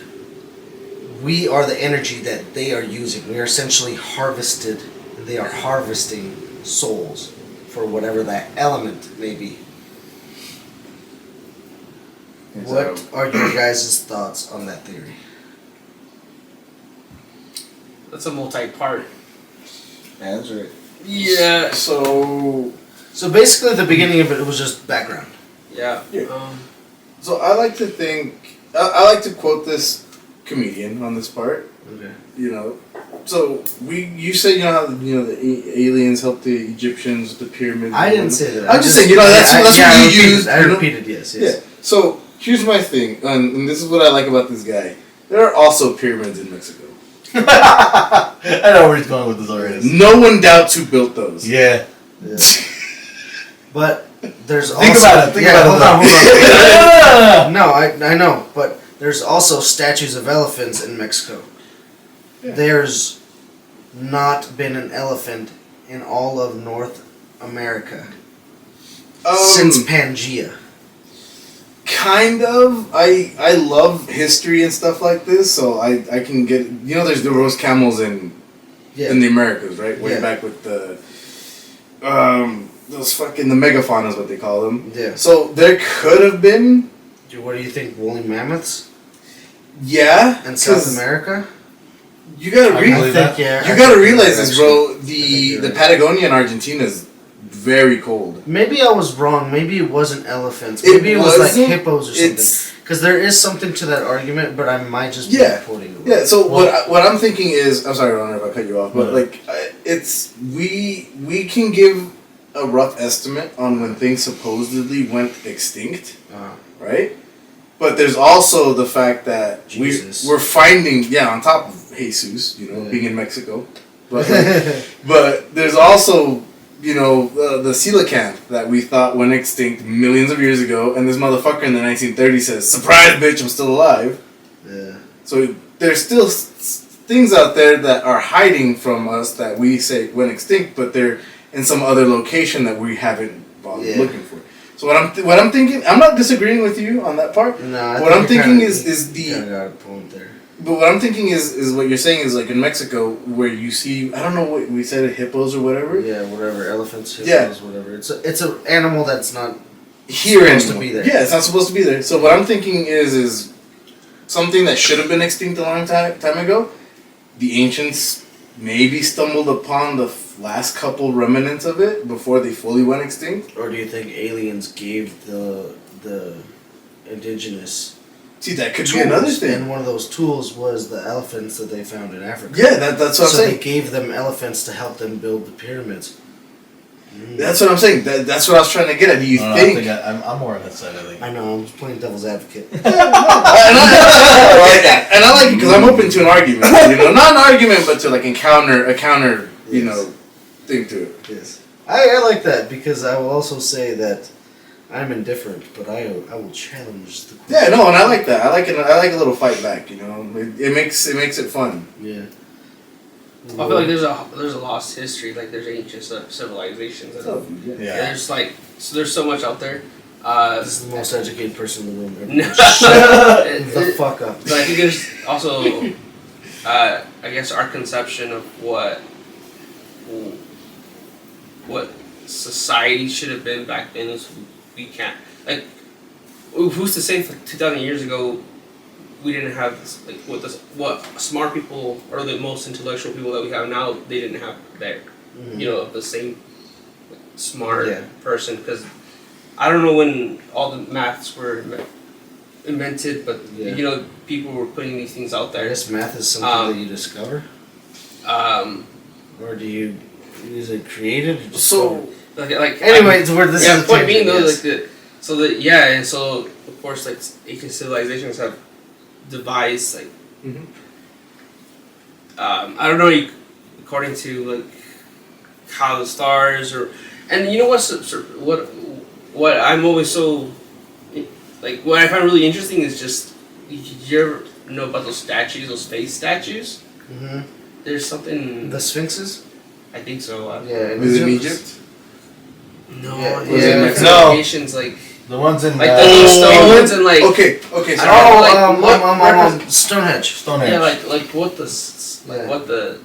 we are the energy that they are using. We are essentially harvested, and they are harvesting souls for whatever that element may be. What are your guys' thoughts on that theory? That's a multi-part. Answer it. Yeah. So basically, the beginning of it was just background. Yeah. Yeah. So I like to think, I like to quote this comedian on this part. Okay. So you said how the aliens helped the Egyptians with the pyramids. I didn't say that. I'm just saying that's what you used. I repeated yes. Yeah. So here's my thing, and this is what I like about this guy. There are also pyramids in Mexico. I know where he's going with this already. No one doubts who built those. Yeah. But there's also... Think about it. Hold on. No, I know. But there's also statues of elephants in Mexico. Yeah. There's not been an elephant in all of North America since Pangea. Kind of. I love history and stuff like this, so I can get... there was camels in the Americas, right? Way back with the... those fucking... The megafauna is what they call them. Yeah. So there could have been... What do you think, woolly mammoths? Yeah. In South America? You gotta realize this, bro. The Patagonia in Argentina is very cold. Maybe I was wrong. Maybe it wasn't elephants. Maybe it was like hippos or something. Because there is something to that argument, but I might just be reporting it. Yeah. So what I'm thinking is, I'm sorry, I don't know if I cut you off, but it's we can give a rough estimate on when things supposedly went extinct, right? But there's also the fact that we're finding, on top of Jesus, being in Mexico, but but there's also the coelacanth that we thought went extinct millions of years ago, and this motherfucker in the 1930s says, "Surprise, bitch, I'm still alive." Yeah. So there's still things out there that are hiding from us that we say went extinct, but they're in some other location that we haven't bothered looking for. So what I'm thinking, I'm not disagreeing with you on that part. No, what I'm thinking is the. Kind of got a point there. But what I'm thinking is what you're saying is like in Mexico where you see, I don't know what we said, hippos or whatever. Yeah, whatever, elephants, hippos, whatever. It's an animal that's not supposed to be there. Yeah, it's not supposed to be there. So what I'm thinking is something that should have been extinct a long time ago. The ancients maybe stumbled upon the last couple remnants of it before they fully went extinct. Or do you think aliens gave the indigenous? See, that could be another thing. And one of those tools was the elephants that they found in Africa. Yeah, that's what I'm saying. So they gave them elephants to help them build the pyramids. That's what I'm saying. That's what I was trying to get at. Do you think? I'm more on that side, I think. I know, I'm just playing devil's advocate. And I like it because I'm open to an argument. Not an argument, but to like a counter, thing to it. Yes. I like that because I will also say that I'm indifferent, but I will challenge the question. Yeah, no, and I like that. I like it. I like a little fight back. It makes it fun. Yeah. I feel like there's a lost history. Like there's ancient civilizations. There's so much out there. This is the most educated person in the room ever. No. Shut the fuck up. But I think there's also, I guess, our conception of what society should have been back then is we can't. Like, who's to say for 2,000 years ago we didn't have this, like what smart people or the most intellectual people that we have now, they didn't have there. Mm-hmm. The same smart person, because I don't know when all the maths were invented, but people were putting these things out there. I guess math is something that you discover. Or do you use it created? Or Anyways, where this is the point being though, and so of course like ancient civilizations have devised like I don't know, according to like how the stars and what I'm always so like what I find really interesting is just, you ever know about those statues, those space statues? Mm-hmm. There's something. The Sphinxes? I think so. Yeah. Is it in Egypt? No, Yeah. like No. locations like The ones in the stones and like Okay. So I don't know, like, Stonehenge. Stonehenge. yeah, like what the Yeah. what the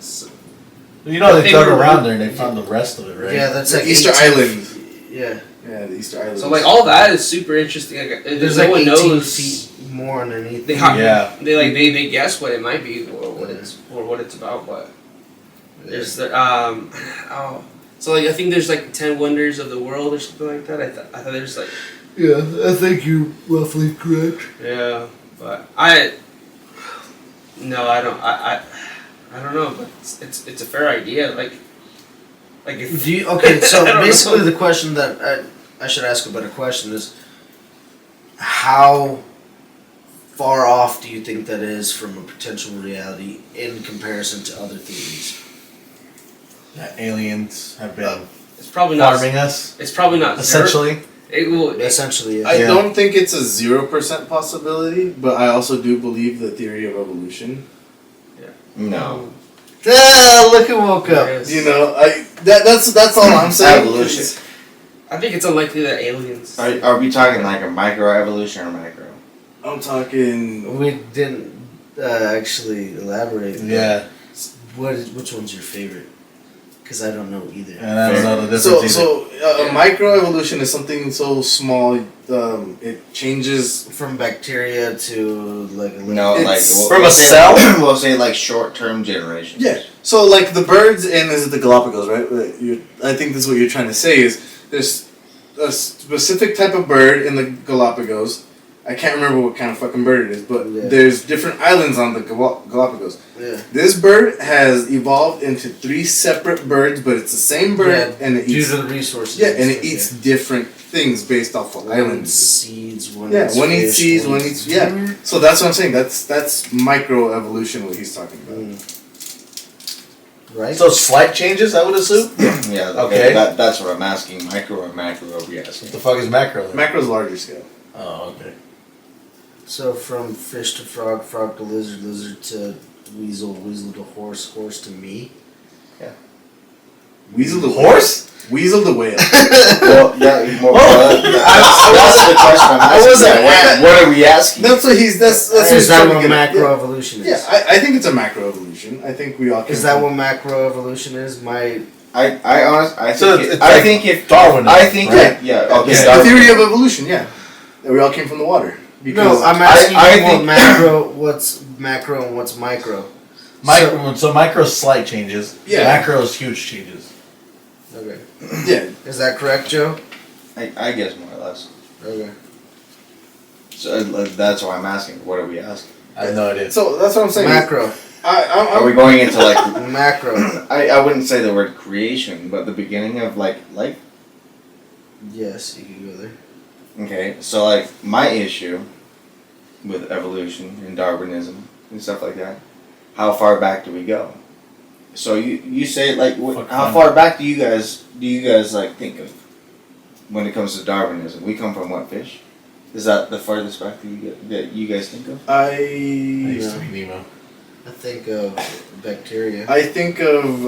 You know, they They dug were- around there and they found the rest of it, right? Yeah, that's the like Easter 18 Island. Yeah, Yeah, the Easter Island. so like all that is super interesting. Like, there's no like one 18 knows. feet more underneath. They Yeah. they guess what it might be or what it's about, but there's the so like I think there's like 10 wonders of the world or something like that. I thought there's like Yeah, I think you're roughly correct. yeah, but I don't know, but it's a fair idea. Like if Do you, okay, so I don't basically know. the question that I should ask a better question is, how far off do you think that is from a potential reality in comparison to other theories? That aliens have been it's probably not farming us, it's probably not essentially. It will Essentially, I yeah. don't think it's a 0% possibility, but I also do believe the theory of evolution. No. Ah, look who woke up. Yes. You know, that's all I'm saying. Evolution. I think it's unlikely that aliens. Are we talking like a micro evolution or macro? I'm talking. We didn't actually elaborate. Yeah. Which one's your favorite? Because I don't know either. And I don't know the difference So, either. a microevolution is something so small, it changes. From bacteria to like a No, like It's- From a say, cell? We'll say like short-term generations. Yeah. So, like the birds in is it the Galapagos, right? I think this is what you're trying to say is there's a specific type of bird in the Galapagos. I can't remember what kind of fucking bird it is, but Yeah. there's different islands on the Galapagos. Yeah. This bird has evolved into 3 separate birds, but it's the same bird, and it Due eats. to the resources. Yeah, and it stuff, eats different things based off of One islands. seeds, one Yeah, eats one eats fish, seeds, one eats So that's what I'm saying. That's microevolution. What he's talking about. Right? So slight changes, I would assume? Yeah. Okay. That's what I'm asking. Micro or macro? Are we asking? What the fuck is macro then? Macro's larger scale. Oh, okay. So from fish to frog, frog to lizard, lizard to weasel, weasel to horse, horse to me. Weasel the Horse? Weasel the whale. Well, that's the question I'm asking. wasn't- What are we asking? That's what he's. That's what Is he's that trying to what get at. macroevolution is? Yeah, I think it's a macroevolution. I think we all. Is that what macroevolution is? I So think it's I like think if Darwinism, I think right? yeah. Okay. Yeah. the Darwin. theory of evolution? Yeah, that we all came from the water. Because No, I'm asking I you what think- macro, what's macro and what's micro. So micro's slight changes. Yeah. Macro's huge changes. Okay. yeah, Is that correct, Joe? I guess more or less. Okay. So that's why I'm asking. What are we asking? I have no idea. so that's what I'm saying. Macro. Are we going into like? Macro. I wouldn't say the word creation, but the beginning of like life. Yes, you can go there. Okay, so like my issue with evolution and Darwinism and stuff like that, how far back do we go? So you say like how far back do you guys like think of when it comes to Darwinism? We come from what fish? Is that the farthest back that you guys think of? I used to be Nemo. I think of bacteria. I think of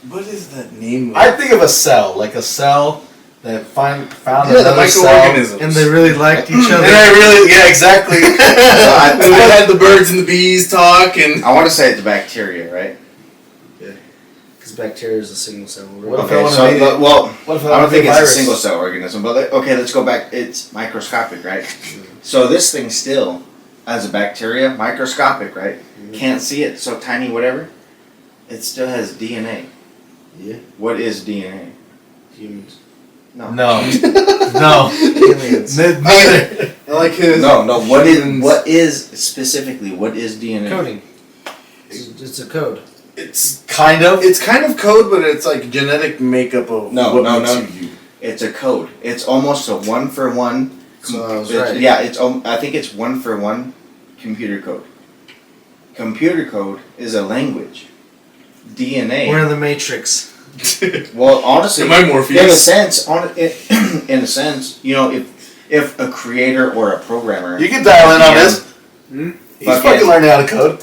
what is that name? I think of a cell, like a cell that found yeah, the another cell. microorganisms. And they really liked each other. And I really, yeah, exactly. So I, And we had the birds and the bees talk, and I want to say it's bacteria, right? Because bacteria is a single cell. What if Okay, I wanna so be- well, What if I don't think it's virus? a single cell organism, but okay, let's go back. It's microscopic, right? So this thing still, as a bacteria, microscopic, right? Can't see it, so tiny, whatever. It still has DNA. Yeah. What is DNA? Humans. No. No. Aliens. Neither. I like his. No. What is specifically? What is DNA? Coding. It's a code. It's Kind of. it's kind of code, but it's like genetic makeup of No, what no, makes no. you. It's a code. It's almost a 1-for-1. So I was It's- right. Yeah, I think it's 1-for-1 computer code. Computer code is a language. DNA. We're in the Matrix. Well, honestly, Am I Morpheus? in a sense, you know, if a creator or a programmer, You can dial in on Yeah. this. He's Okay. fucking learning how to code.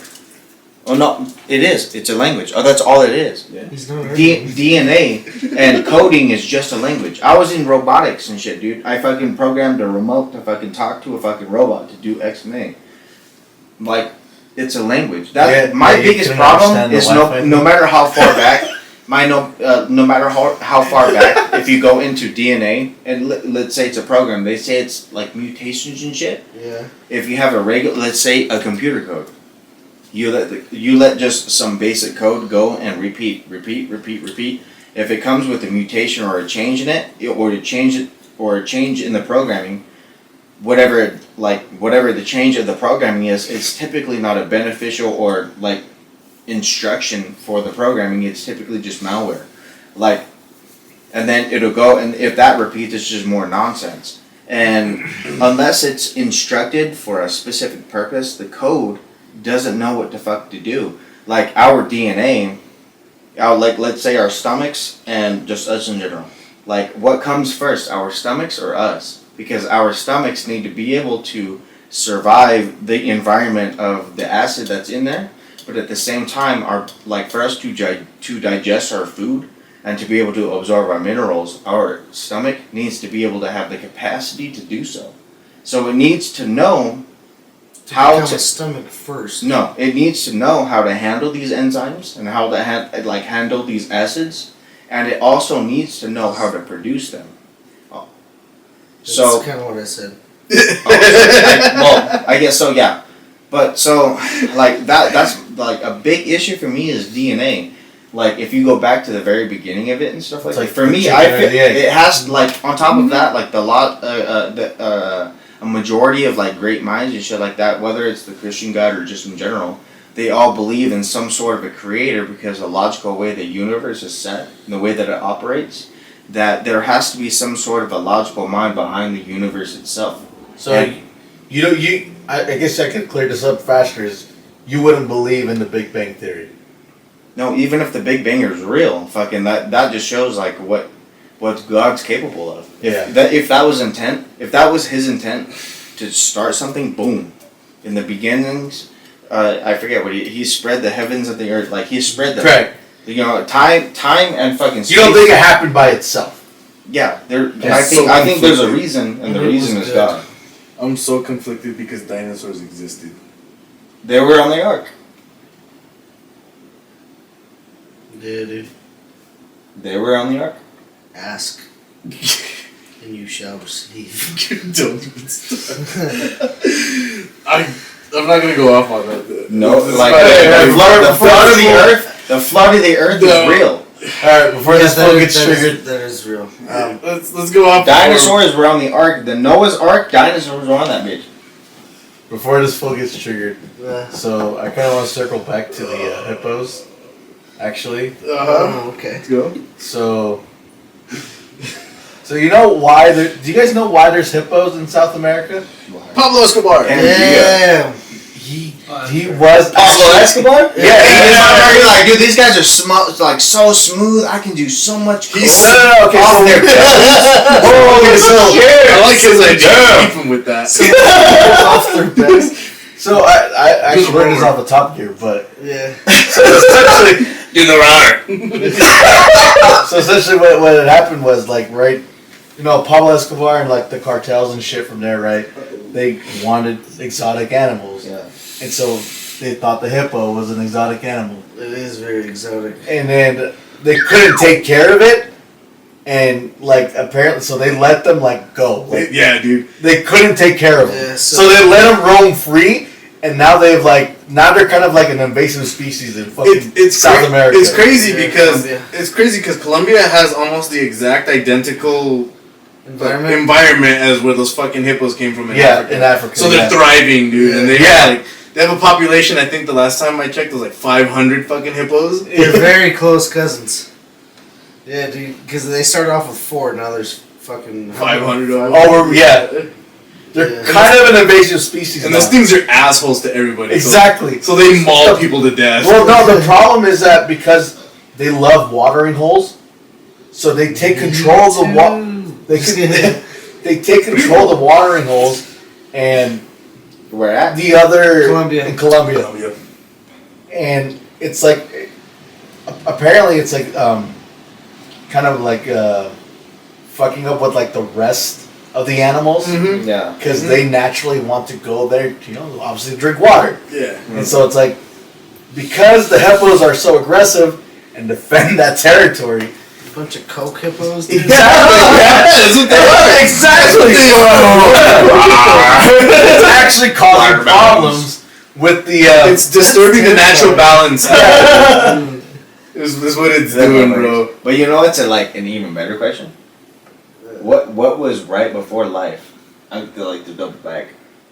Oh no, it is. It's a language. Oh, that's all it is. He's not DNA and coding is just a language. I was in robotics and shit, dude. I fucking programmed a remote to fucking talk to a fucking robot to do X and A. Like, it's a language. My biggest problem is no matter how far back, no matter how far back, if you go into DNA and let's say it's a program, they say it's like mutations and shit. Yeah. If you have a regular, let's say a computer code. You let just some basic code go and repeat. If it comes with a mutation or a change in it, or a change in the programming, whatever the change of the programming is, it's typically not a beneficial or like instruction for the programming. It's typically just malware, and then it'll go, and if that repeats, it's just more nonsense. And unless it's instructed for a specific purpose, the code doesn't know what the fuck to do. Like our DNA, let's say our stomachs and just us in general. Like, what comes first, our stomachs or us? Because our stomachs need to be able to survive the environment of the acid that's in there, but at the same time, for us to digest our food and to be able to absorb our minerals, our stomach needs to be able to have the capacity to do so. So it needs to know how to stomach first. No, it needs to know how to handle these enzymes and how to handle these acids, and it also needs to know how to produce them. That's kind of what I said. I guess so. Yeah, but so that's like a big issue for me is DNA. Like, if you go back to the very beginning of it and stuff like that, for me, I feel it has, like, on top of that, like a majority of like great minds and shit like that, whether it's the Christian God or just in general, they all believe in some sort of a creator, because the logical way the universe is set and the way that it operates, that there has to be some sort of a logical mind behind the universe itself. So I guess I could clear this up faster. Is you wouldn't believe in the Big Bang Theory? No, even if the Big Bang is real, fucking that just shows like what God's capable of. If that was his intent to start something, boom. In the beginnings, I forget what he spread the heavens and the earth, like he spread the correct. Time and fucking space. You don't think it happened by itself? Yeah, I think there's a reason, and the reason is God. I'm so conflicted because dinosaurs existed. They were on the ark. Yeah, dude. They were on the ark. Ask, and you shall receive. Don't even start. I'm not gonna go off on that. No, like the flood of the earth. The flood of the earth is real. Alright, before this phone gets triggered. That is real. Let's go off. Dinosaurs were on the ark. The Noah's Ark, dinosaurs were on that bitch. Before this phone gets triggered. So I kind of want to circle back to the hippos, actually. Okay. Let's go. So you know why do you guys know why there's hippos in South America? Pablo Escobar. Yeah. He was Pablo Escobar? Yeah. He's like, dude, these guys are so smooth. I can do so much. Okay, so I like his idea. Keep him with that. Off their best. So I actually learned this off the top here, but yeah. So essentially, do the runner. So essentially, what had happened was Pablo Escobar and like the cartels and shit from there, right? They wanted exotic animals, and so they thought the hippo was an exotic animal. It is very exotic. And then they couldn't take care of it, and apparently, so they let them go. Yeah, dude. They couldn't take care of them, Yeah, so they let them roam free, and now they're kind of like an invasive species in fucking South America. It's crazy because Colombia has almost the exact identical environment as where those fucking hippos came from in Africa. In Africa. So they're thriving, dude, and they have a population. I think the last time I checked was 500 fucking hippos. They're very close cousins. Yeah, dude, because they started off with 4, now there's fucking 500 of them. Over, They're kind of an invasive species. And those things are assholes to everybody. Exactly. So they maul people to death. Well, no, the problem is that because they love watering holes, so they take control of the they take control of the watering holes, and where at? the other Colombia. in Colombia. and it's like apparently it's like kind of like fucking up with like the rest of the animals Yeah. because they naturally want to go there, obviously drink water. Yeah. And so it's like because the hippos are so aggressive and defend that territory. A bunch of coke hippos. Dude. Exactly. It's actually causing problems with the. It's disturbing the natural balance. Is what it's doing, bro. But you know, it's an even better question. What was right before life? I feel like the double back.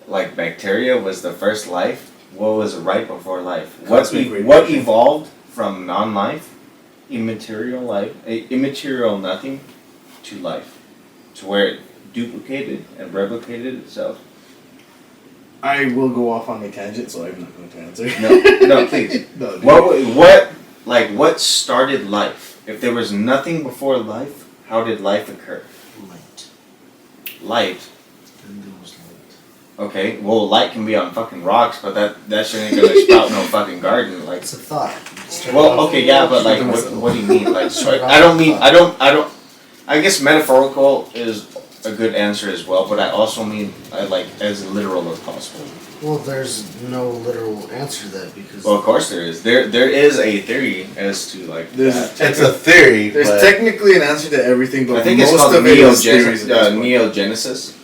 Like bacteria was the first life. What was right before life? What evolved from non-life, immaterial nothing, to life, to where it duplicated and replicated itself? I will go off on a tangent, so I'm not going to answer. No, please. No, dude. What started life? If there was nothing before life, how did life occur? Light. Then there was light. Okay, well, light can be on fucking rocks, but that shit ain't gonna sprout no fucking garden. Like, It's a thought. well, okay, yeah, but like, what do you mean? Like, I guess metaphorical is a good answer as well, but I also mean like as literal as possible. Well, there's no literal answer to that because. Well, of course there is. There is a theory as to like that. It's a theory. There's but technically an answer to everything, but I think most it's called of it is theories at this point. neogenesis.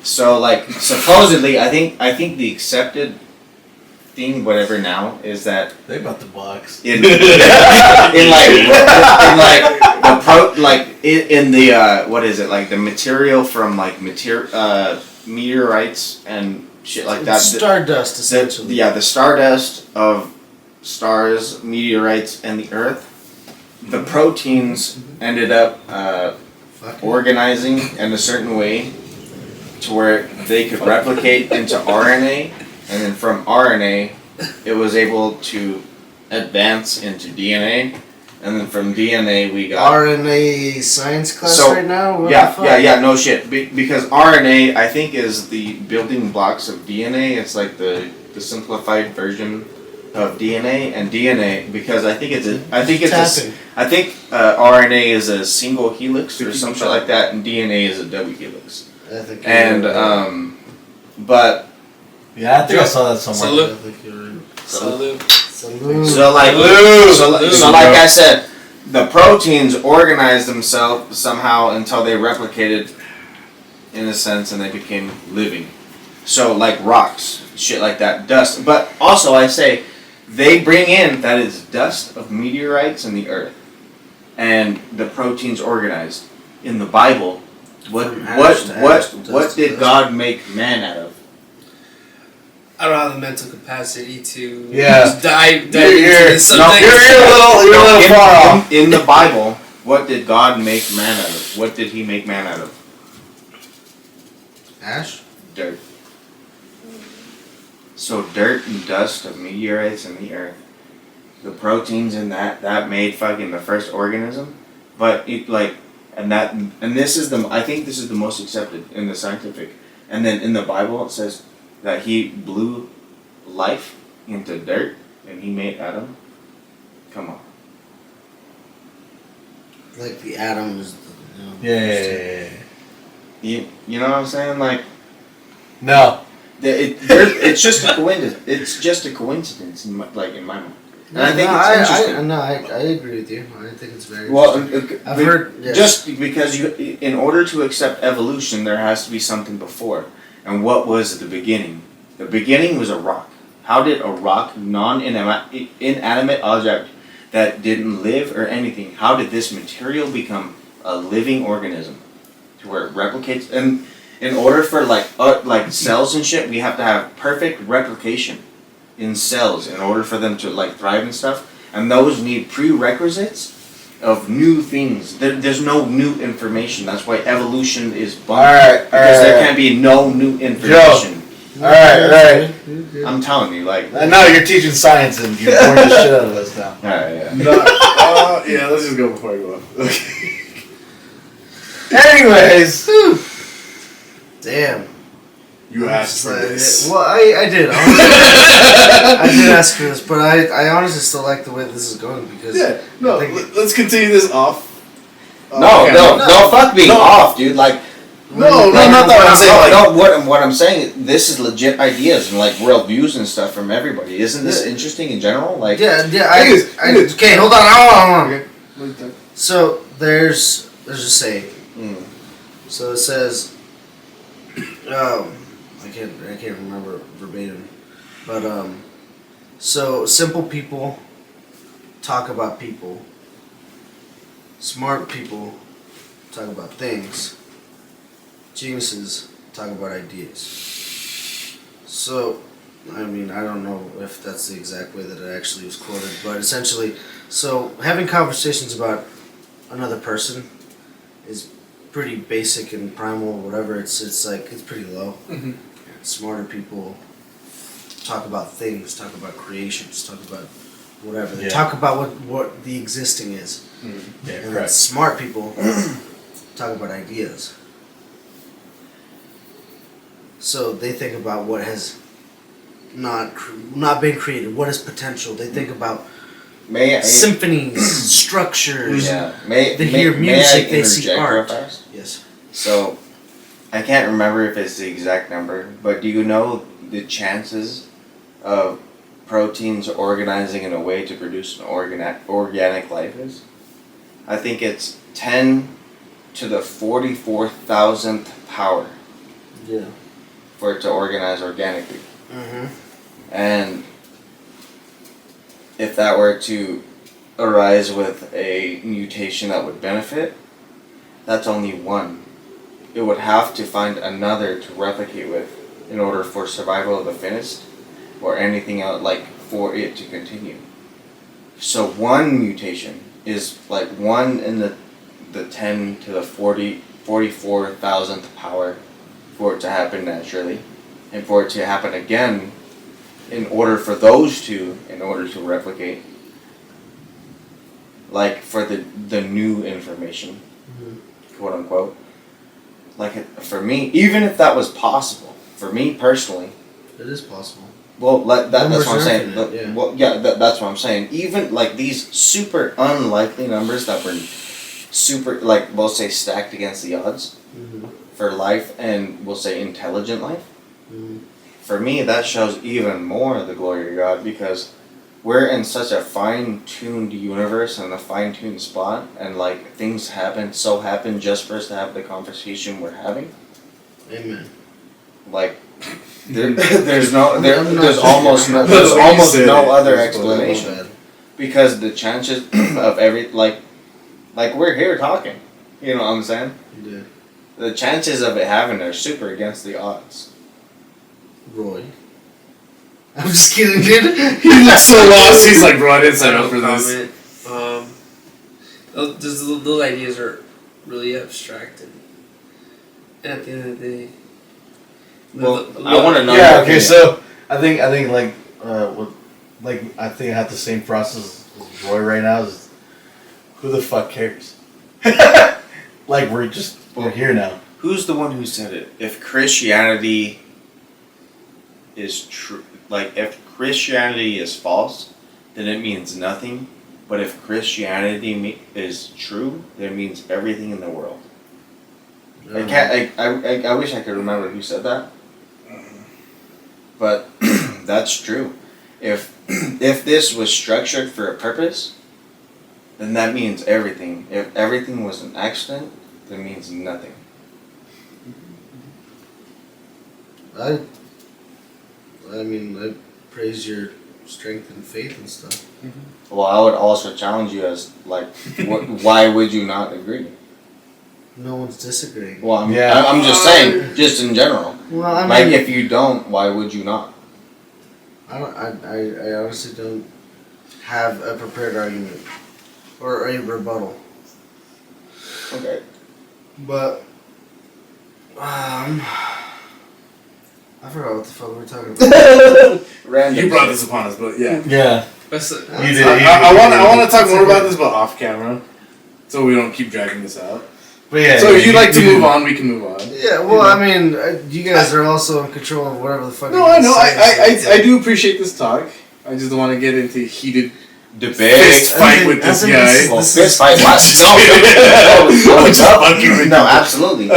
So like supposedly, I think the accepted thing, whatever now, is that they got the box. in the what is it, like the material from like meteorites and shit like that. Stardust, essentially. The stardust of stars, meteorites, and the Earth. The proteins ended up organizing in a certain way to where they could replicate into RNA, and then from RNA, it was able to advance into DNA, and then from DNA we got RNA science class right now? What the fuck? no shit. Because RNA, I think, is the building blocks of DNA. It's like the simplified version of DNA, and DNA because I think RNA is a single helix or some shit like that, and DNA is a double helix. I think but Yeah, I think I saw that somewhere. Salute. so like I said, the proteins organized themselves somehow until they replicated, in a sense, and they became living. So like rocks, shit like that, dust. But also I say they bring in that is dust of meteorites in the earth, and the proteins organized in the Bible. What did God make man out of? I don't have the mental capacity to Yeah. dive into You're this subject. a little far off. In the Bible, what did God make man out of? What did he make man out of? Ash? Dirt. So dirt and dust of meteorites in the earth. The proteins in that made fucking the first organism. But it like I think this is the most accepted in the scientific. And then in the Bible it says that he blew life into dirt and he made Adam. Come on. Like the atom is. Yeah. You know what I'm saying? Like No. it's just a coincidence. It's just a coincidence in my mind. And I think it's interesting. I agree with you. I think it's very Well, interesting. I've heard. Yes. Just because in order to accept evolution, there has to be something before. And what was the beginning? The beginning was a rock. How did a rock, inanimate object that didn't live or anything, how did this material become a living organism to where it replicates? And in order for like cells and shit, we have to have perfect replication in cells in order for them to like thrive and stuff. And those need prerequisites of new things. There's no new information. That's why evolution is bumpy. Because there can be no new information. All right. I'm telling you, like. No, you're teaching science and you're boring the shit out of us now. Alright, yeah. Yeah, let's just go before I go off. Okay. Anyways. Damn. You asked for this. Well, I did. I did ask for this, but I honestly still like the way this is going because Let's continue this off. No, fuck being off, dude. Like, not that I'm saying. What I'm saying, this is legit ideas and like real views and stuff from everybody. Isn't this interesting in general? Like, okay, hold on. Okay. So there's a saying. So it says, I can't remember verbatim, but so simple people talk about people. Smart people talk about things. Geniuses talk about ideas. So, I mean, I don't know if that's the exact way that it actually was quoted, but essentially, so having conversations about another person is pretty basic and primal, whatever. It's like it's pretty low. Mm-hmm. Smarter people talk about things, talk about creations, talk about whatever. They talk about what the existing is. Mm-hmm. Yeah, and then smart people talk about ideas. So they think about what has not been created, what is potential. They think about symphonies, structures. Yeah. They hear music, they see art. Yes. So, I can't remember if it's the exact number, but do you know the chances of proteins organizing in a way to produce an organic life is? I think it's 10 to the 44,000th power. Yeah. For it to organize organically. Mm-hmm. And if that were to arise with a mutation that would benefit, that's only one. It would have to find another to replicate with in order for survival of the fittest or anything else, like for it to continue. So one mutation is like 1 in the 10 to the 44,000th power for it to happen naturally, and for it to happen again in order for those two, in order to replicate, like for the new information, quote unquote. Like for me, even if that was possible, for me personally, it is possible. Well, that's what I'm saying. Infinite, Well, yeah, that's what I'm saying. Even like these super unlikely numbers that were super, like we'll say stacked against the odds for life, and we'll say intelligent life. For me, that shows even more the glory of God, because we're in such a fine-tuned universe and a fine-tuned spot, and like things happen just for us to have the conversation we're having. Amen. Like there's almost no other explanation, because the chances of like we're here talking, you know what I'm saying? Yeah. The chances of it happening are super against the odds. Roy. I'm just kidding, dude. He looks so lost. He's like, bro, I didn't sign up for this. Those ideas are really abstract, and at the end of the day, I want to know. Yeah. Okay. So I think like I think I have the same process as Roy right now. Is who the fuck cares? Like we're here now. Who's the one who said it? If Christianity is true, like if Christianity is false, then it means nothing. But if Christianity is true, then it means everything in the world. I wish I could remember who said that. But that's true. If this was structured for a purpose, then that means everything. If everything was an accident, that means nothing. I praise your strength and faith and stuff. Well, I would also challenge you as like, why would you not agree? No one's disagreeing. Well, I'm just saying, just in general. Well, I mean, like if you don't, why would you not? I honestly don't have a prepared argument or a rebuttal. Okay. But I forgot what the fuck we were talking about. Random. You brought this upon us, but yeah. Yeah. you did. I want to talk more about this, but off camera, so we don't keep dragging this out. But yeah. So if you'd like to move on, we can move on. Yeah, well, I mean, you guys are also in control of whatever the fuck. No, I know. I do appreciate this talk. I just don't want to get into heated Debate. fist fight with this guy. Well, fist fight. What? No, absolutely.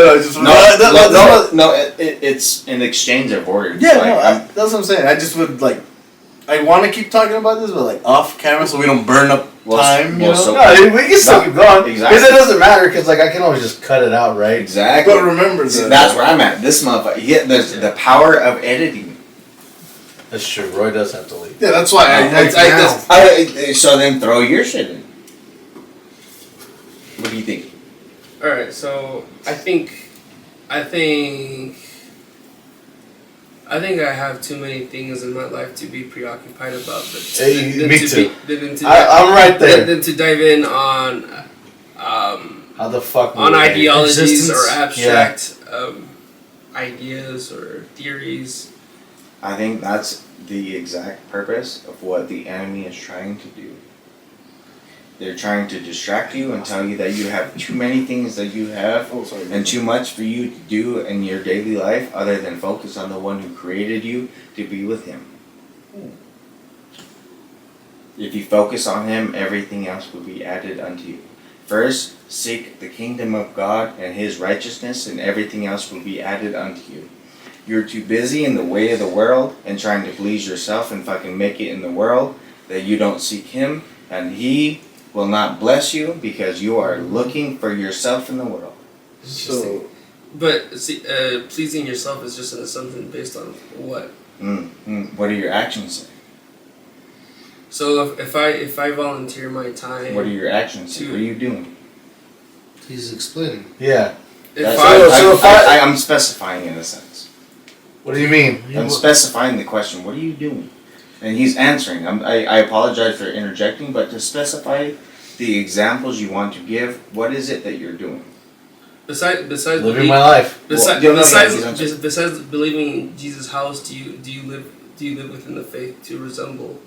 It's an exchange of words. Yeah, Like, that's what I'm saying. I just would like. I want to keep talking about this, but like off camera, so we don't burn up time. You know. No, we can still keep going. Exactly. Because it doesn't matter, because like, I can always just cut it out, right? Exactly. But remember, See, that's where I'm at. This motherfucker. Yeah, there's the power of editing. That's true. Roy does have to leave. Yeah, that's why So then throw your shit in. What do you think? All right, so I think I have too many things in my life to be preoccupied about. Hey, me too. I'm right there. Than to dive in on How the fuck? on ideologies existence? or abstract ideas or theories. I think that's the exact purpose of what the enemy is trying to do. They're trying to distract you and tell you that you have too many things that you have and too much for you to do in your daily life other than focus on the one who created you to be with him. If you focus on him, everything else will be added unto you. First, seek the kingdom of God and his righteousness, and everything else will be added unto you. You're too busy in the way of the world and trying to please yourself and fucking make it in the world that you don't seek him, and he will not bless you because you are looking for yourself in the world. So, But see, pleasing yourself is just an assumption based on what? What do your actions say? So if I volunteer my time, What do your actions say? What are you doing? He's explaining. Yeah. I'm specifying in a sense. What do you mean? I'm specifying the question. What are you doing? And he's answering. I apologize for interjecting, but to specify the examples you want to give, what is it that you're doing? Besides Living my life. Besides believing in Jesus' house, do you live within the faith to resemble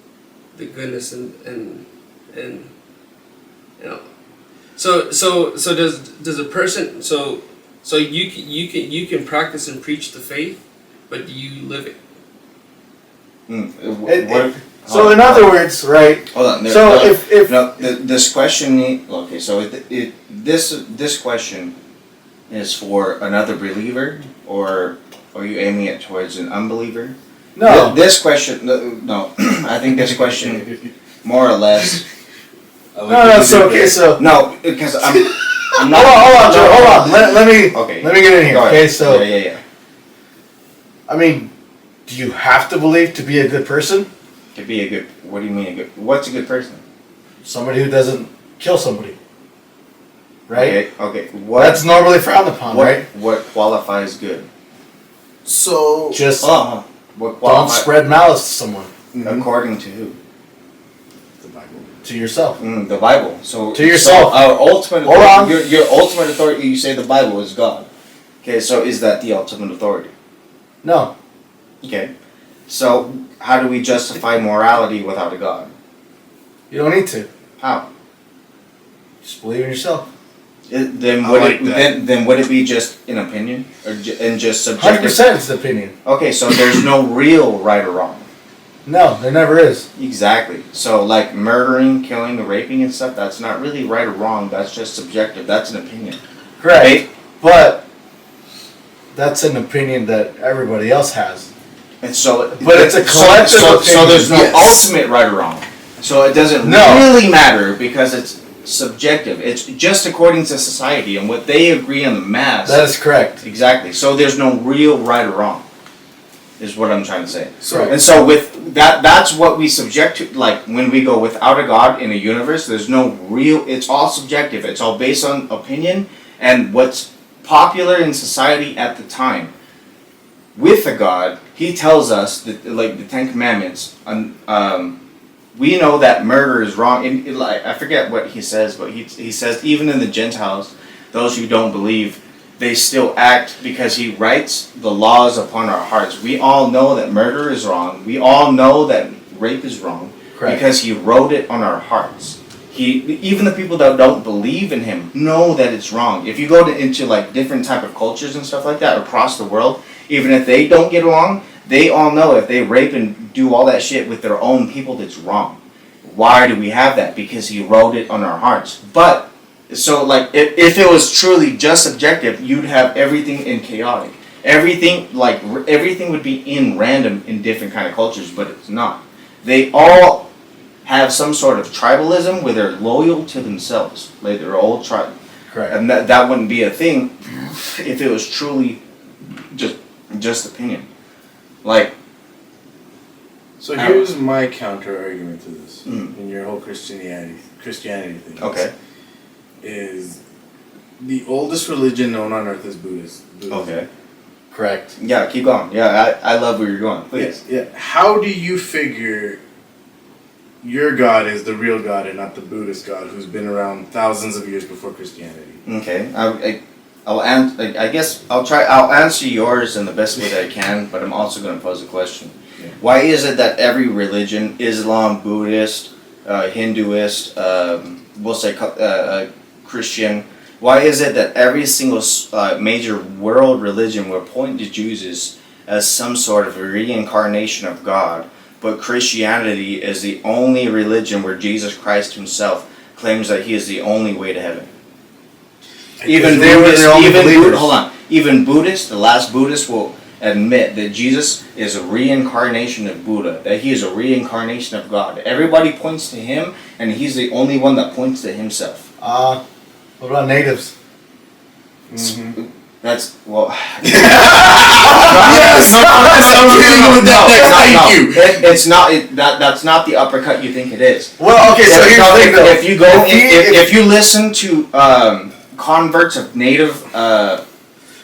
the goodness and you know? So does a person so you can practice and preach the faith, but do you live it? So in other words, right? Hold on. This question. Okay, so this question is for another believer, or are you aiming it towards an unbeliever? No. This question. No. I think this question, more or less. No. So okay. So no, because I'm not. Hold on, Joe. Hold on. Let me get in here. Okay. So. Yeah. I mean, do you have to believe to be a good person? To be a good. What do you mean a good? What's a good person? Somebody who doesn't kill somebody. Right? Okay. That's normally frowned upon, right? What qualifies good? So just what don't spread malice to someone. According to who? The Bible. To yourself. The Bible. So to yourself. So our ultimate authority, your ultimate authority. You say the Bible is God. Okay. So is that the ultimate authority? No. Okay. So how do we justify morality without a God? You don't need to. How? Just believe in yourself. Then would it be just an opinion and just subjective? 100% it's an opinion. Okay, so there's no real right or wrong. No, there never is. Exactly. So like murdering, killing, raping and stuff, that's not really right or wrong. That's just subjective. That's an opinion. Correct. But that's an opinion that everybody else has. And so, but it's a collective opinion. So there's no ultimate right or wrong. So it doesn't really matter because it's subjective. It's just according to society and what they agree on the mass. That is correct. Exactly. So there's no real right or wrong, is what I'm trying to say. So, and so with that's what we subject to. Like when we go without a God in a universe, there's no real. It's all subjective. It's all based on opinion and what's popular in society at the time. With a God, he tells us that, like the Ten Commandments, we know that murder is wrong. And I forget what he says, but he says even in the Gentiles, those who don't believe, they still act because he writes the laws upon our hearts. We all know that murder is wrong. We all know that rape is wrong. Correct. Because he wrote it on our hearts. even the people that don't believe in him know that it's wrong. If you go into like different type of cultures and stuff like that across the world, even if they don't get along, they all know if they rape and do all that shit with their own people, that's wrong. Why do we have that? Because he wrote it on our hearts. But so like if it was truly just subjective, you'd have everything in chaotic. Everything would be in random in different kind of cultures, but it's not. They all have some sort of tribalism where they're loyal to themselves, like their old tribe. Correct. And that wouldn't be a thing if it was truly just opinion. Like. So here's my counter argument to this in your whole Christianity thing. Okay. Is the oldest religion known on earth is Buddhism. Okay. Correct. Yeah, keep going. Yeah, I love where you're going. Please. Yeah. How do you figure your God is the real God and not the Buddhist God who's been around thousands of years before Christianity? Okay. I guess I'll answer yours in the best way that I can, but I'm also going to pose a question. Yeah. Why is it that every religion, Islam, Buddhist, Hinduist, we'll say Christian, why is it that every single major world religion will point to Jesus as some sort of reincarnation of God, but Christianity is the only religion where Jesus Christ himself claims that he is the only way to heaven? Even Buddhists, the last Buddhists will admit that Jesus is a reincarnation of Buddha, that he is a reincarnation of God. Everybody points to him, and he's the only one that points to himself. What about natives? Mm-hmm. That's, well... It's not, that's not the uppercut you think it is. Well, okay, so here's the thing though. If you listen to converts of native...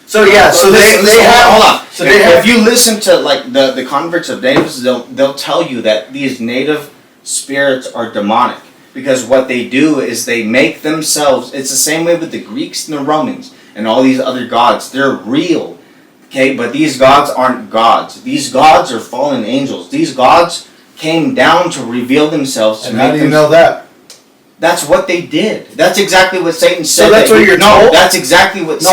So yeah, so they have... Hold on. So if you listen to like the converts of natives, they'll tell you that these native spirits are demonic. Because what they do is they make themselves... It's the same way with the Greeks and the Romans and all these other gods. They're real. Okay, but these gods aren't gods. These gods are fallen angels. These gods came down to reveal themselves. And how do you know that? That's what they did. That's exactly what Satan said. So that's what you're told? No, that's exactly what... No,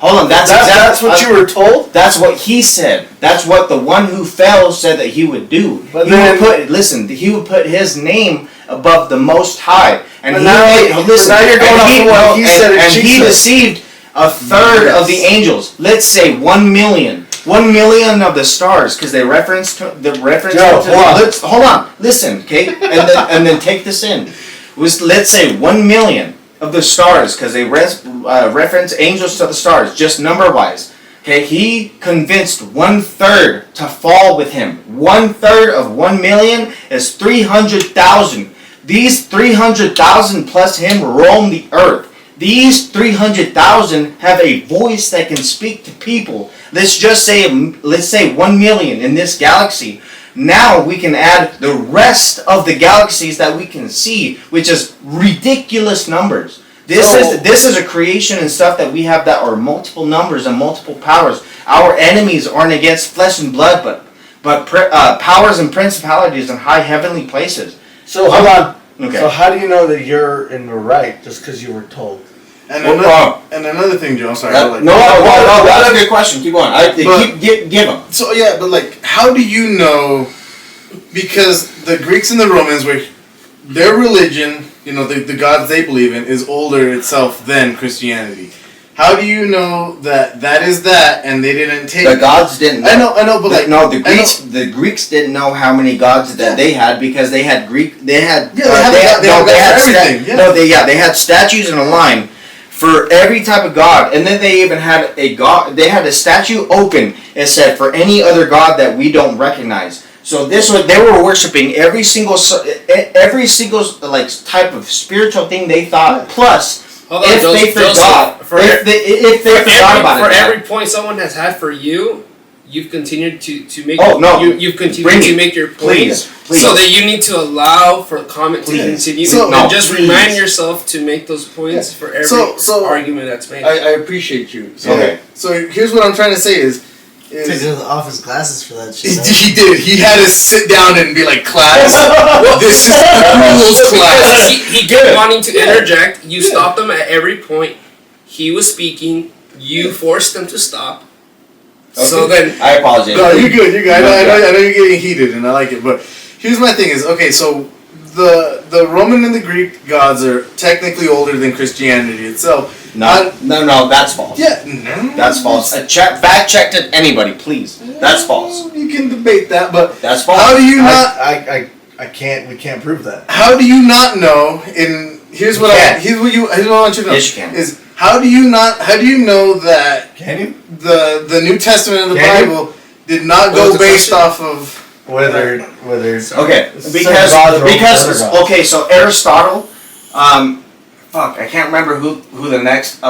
hold on. That's what you were told? That's what he said. That's what the one who fell said that he would do. But he would put his name above the Most High. And now you're going off of what he said. And he deceived a third of the angels. Let's say 1 million. 1 million of the stars, because they reference hold on. Listen, okay? And then take this in. Let's say 1 million of the stars, because they reference angels to the stars, just number-wise. Okay, he convinced 1/3 to fall with him. 1/3 of 1 million is 300,000. These 300,000 plus him roam the earth. These 300,000 have a voice that can speak to people. Let's say 1 million in this galaxy. Now we can add the rest of the galaxies that we can see, which is ridiculous numbers. This is a creation and stuff that we have that are multiple numbers and multiple powers. Our enemies aren't against flesh and blood, but powers and principalities in high heavenly places. So hold on. Okay. So how do you know that you're in the right just because you were told? And another thing, Joe. I'm sorry. That's a good question. Keep going. Give them. So yeah, but like, how do you know? Because the Greeks and the Romans were their religion. You know, the gods they believe in is older itself than Christianity. How do you know that is that, and they didn't take... The gods didn't know. I know, but like... No, the Greeks didn't know how many gods that they had, because they had they had statues in a line for every type of god, and then they even had they had a statue open. It said, for any other god that we don't recognize. So they were worshiping every single like type of spiritual thing they thought, plus... If they forgot about it. For every point someone has had for you, you've continued to make. Oh no! You've continued to make your point. Please. So that you need to allow for the comment to continue. And just remind yourself to make those points for every argument that's made. I appreciate you. Okay. So here's what I'm trying to say is, Took off his glasses for that shit. He did. He had to sit down and be like, class, this is the rules, class. He kept wanting to interject. You stopped him at every point. He was speaking. You forced him to stop. Okay. So then... I apologize. No, you're good. You're good. I know you're getting heated, and I like it. But here's my thing: is okay. So the Roman and the Greek gods are technically older than Christianity itself. No, that's false. Yeah, no, that's false. Fact checked it, anybody, please. That's false. You can debate that, but that's false. How do you not? I can't. We can't prove that. How do you not know? Here's what I want you to know. Yes, you can. Is how do you know that? Can you? The New Testament of the Can Bible did not go based off of whether okay because okay, so Aristotle, I can't remember who the next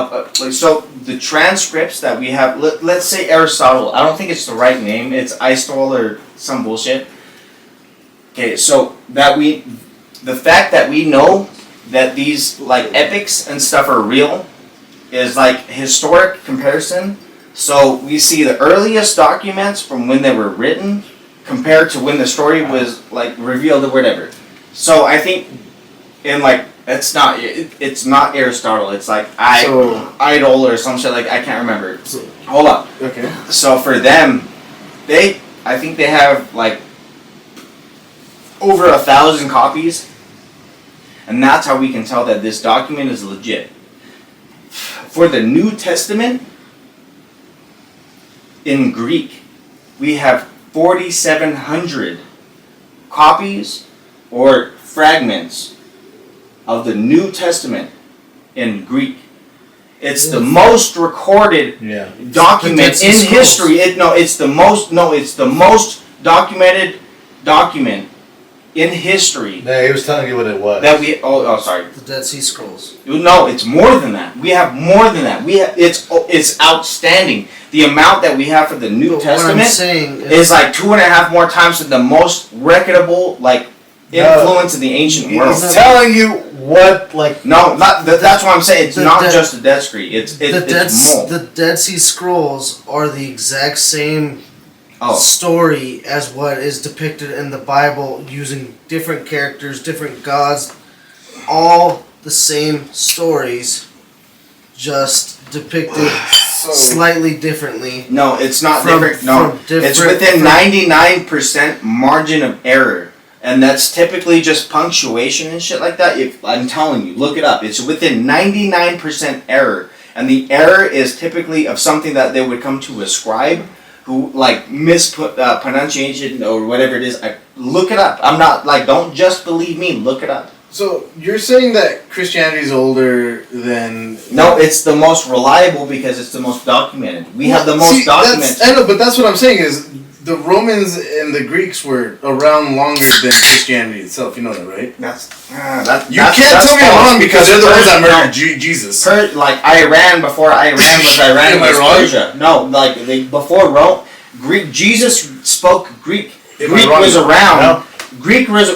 so the transcripts that we have, let's say Aristotle, I don't think it's the right name, it's Aristotle or some bullshit. Okay, so the fact that we know that these like epics and stuff are real is like historic comparison. So we see the earliest documents from when they were written compared to when the story was like revealed or whatever. So I think in like it's not Aristotle. It's like Idol or some shit like I can't remember. Hold up. Okay. So for them, I think they have like over 1,000 copies, and that's how we can tell that this document is legit. For the New Testament, in Greek, we have 4,700 copies or fragments of the New Testament in Greek. It's the most recorded document in history. It's the most documented document in history. No, he was telling you what it was. Sorry. The Dead Sea Scrolls. No, it's more than that. We have more than that. It's outstanding. The amount that we have for the New Testament is like 2.5 more times than the most reputable influence in the ancient world. He's telling you what that's what I'm saying. It's not just the Dead Sea. It's more. The Dead Sea Scrolls are the exact same story as what is depicted in the Bible, using different characters, different gods, all the same stories, just depicted slightly differently. No, it's not different. No, it's within 99% margin of error. And that's typically just punctuation and shit like that. If I'm telling you, look it up. It's within 99% error. And the error is typically of something that they would come to a scribe who pronunciation or whatever it is. Look it up. I'm not don't just believe me. Look it up. So you're saying that Christianity is older than? No, it's the most reliable because it's the most documented. We have the most documents. I know, but that's what I'm saying is the Romans and the Greeks were around longer than Christianity itself. You know that, right? You can't tell me I'm wrong because they're the ones that murdered Jesus. Iran before Iran was Iran. Am I wrong? Persia. No, before Rome, Jesus spoke Greek. Greek was around. No. Greek was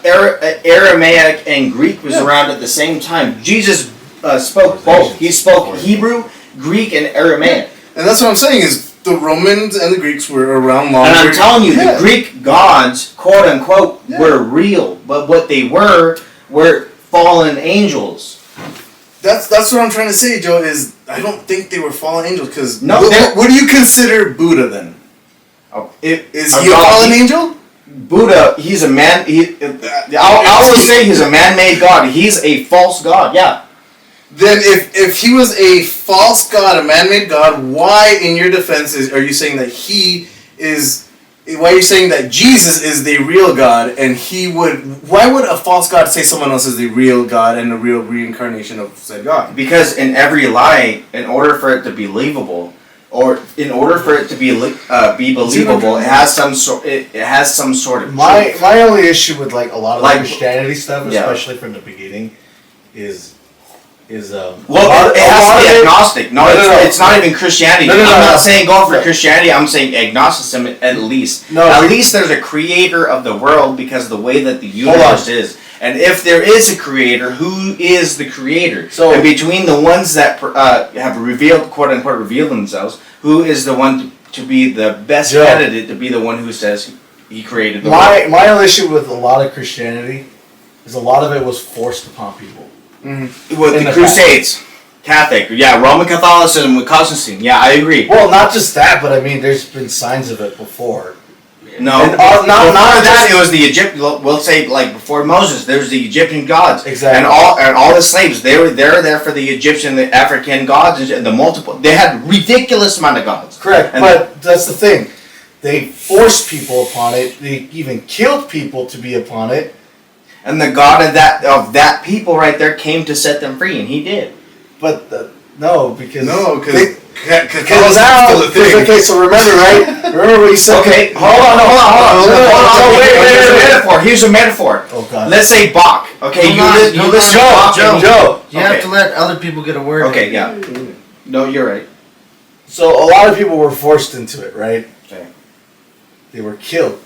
Aramaic and Greek was around at the same time. Jesus spoke both. He spoke Hebrew, Greek, and Aramaic. And that's what I'm saying is the Romans and the Greeks were around longer. And I'm telling you, the Greek gods, quote unquote, were real, but what they were fallen angels. That's what I'm trying to say, Joe. Is I don't think they were fallen angels because what do you consider Buddha then? Is he a fallen angel? Buddha, he's a man. I always say he's a man-made god. He's a false god. Yeah. Then if he was a false god, a man-made god, why, in your defense, are you saying that he is? Why are you saying that Jesus is the real God and he would? Why would a false god say someone else is the real God and the real reincarnation of said God? Because in every lie, in order for it to be believable, or in order for it to be believable, it has some sort of. My only issue with a lot of the Christianity stuff, especially from the beginning, is it has to be agnostic. No, it's not even Christianity. I'm not saying go for Christianity. I'm saying agnosticism at least. At least there's a creator of the world because of the way that the universe is. And if there is a creator, who is the creator? And between the ones that have revealed, quote unquote, revealed themselves, who is the one to be the best Joe. candidate to be the one who says he created the world. My only issue with a lot of Christianity is a lot of it was forced upon people. With In the the Crusades, Catholic, yeah, Roman Catholicism with Constantine, yeah, I agree. Well, not just that, but I mean, there's been signs of it before. No, And, before not that, just- it was the Egyptian. We'll say like before Moses, there was the Egyptian gods, Exactly. and all the slaves. They were there for the Egyptian, the African gods, and the multiple. They had ridiculous amount of gods. Correct, And but that's the thing. They forced people upon it. They even killed people to be upon it. And the God of that people right there came to set them free, and He did. But no, because because because now, okay. So remember, right? Remember what you said. Okay, hold on. Wait, metaphor. Here's a metaphor. Oh God. Let's say Bach. Okay, Hold on, you hold listen on, to Bach. Joe. You have to let other people get a word. Okay, in. yeah. No, you're right. So a lot of people were forced into it, right? Okay. They were killed.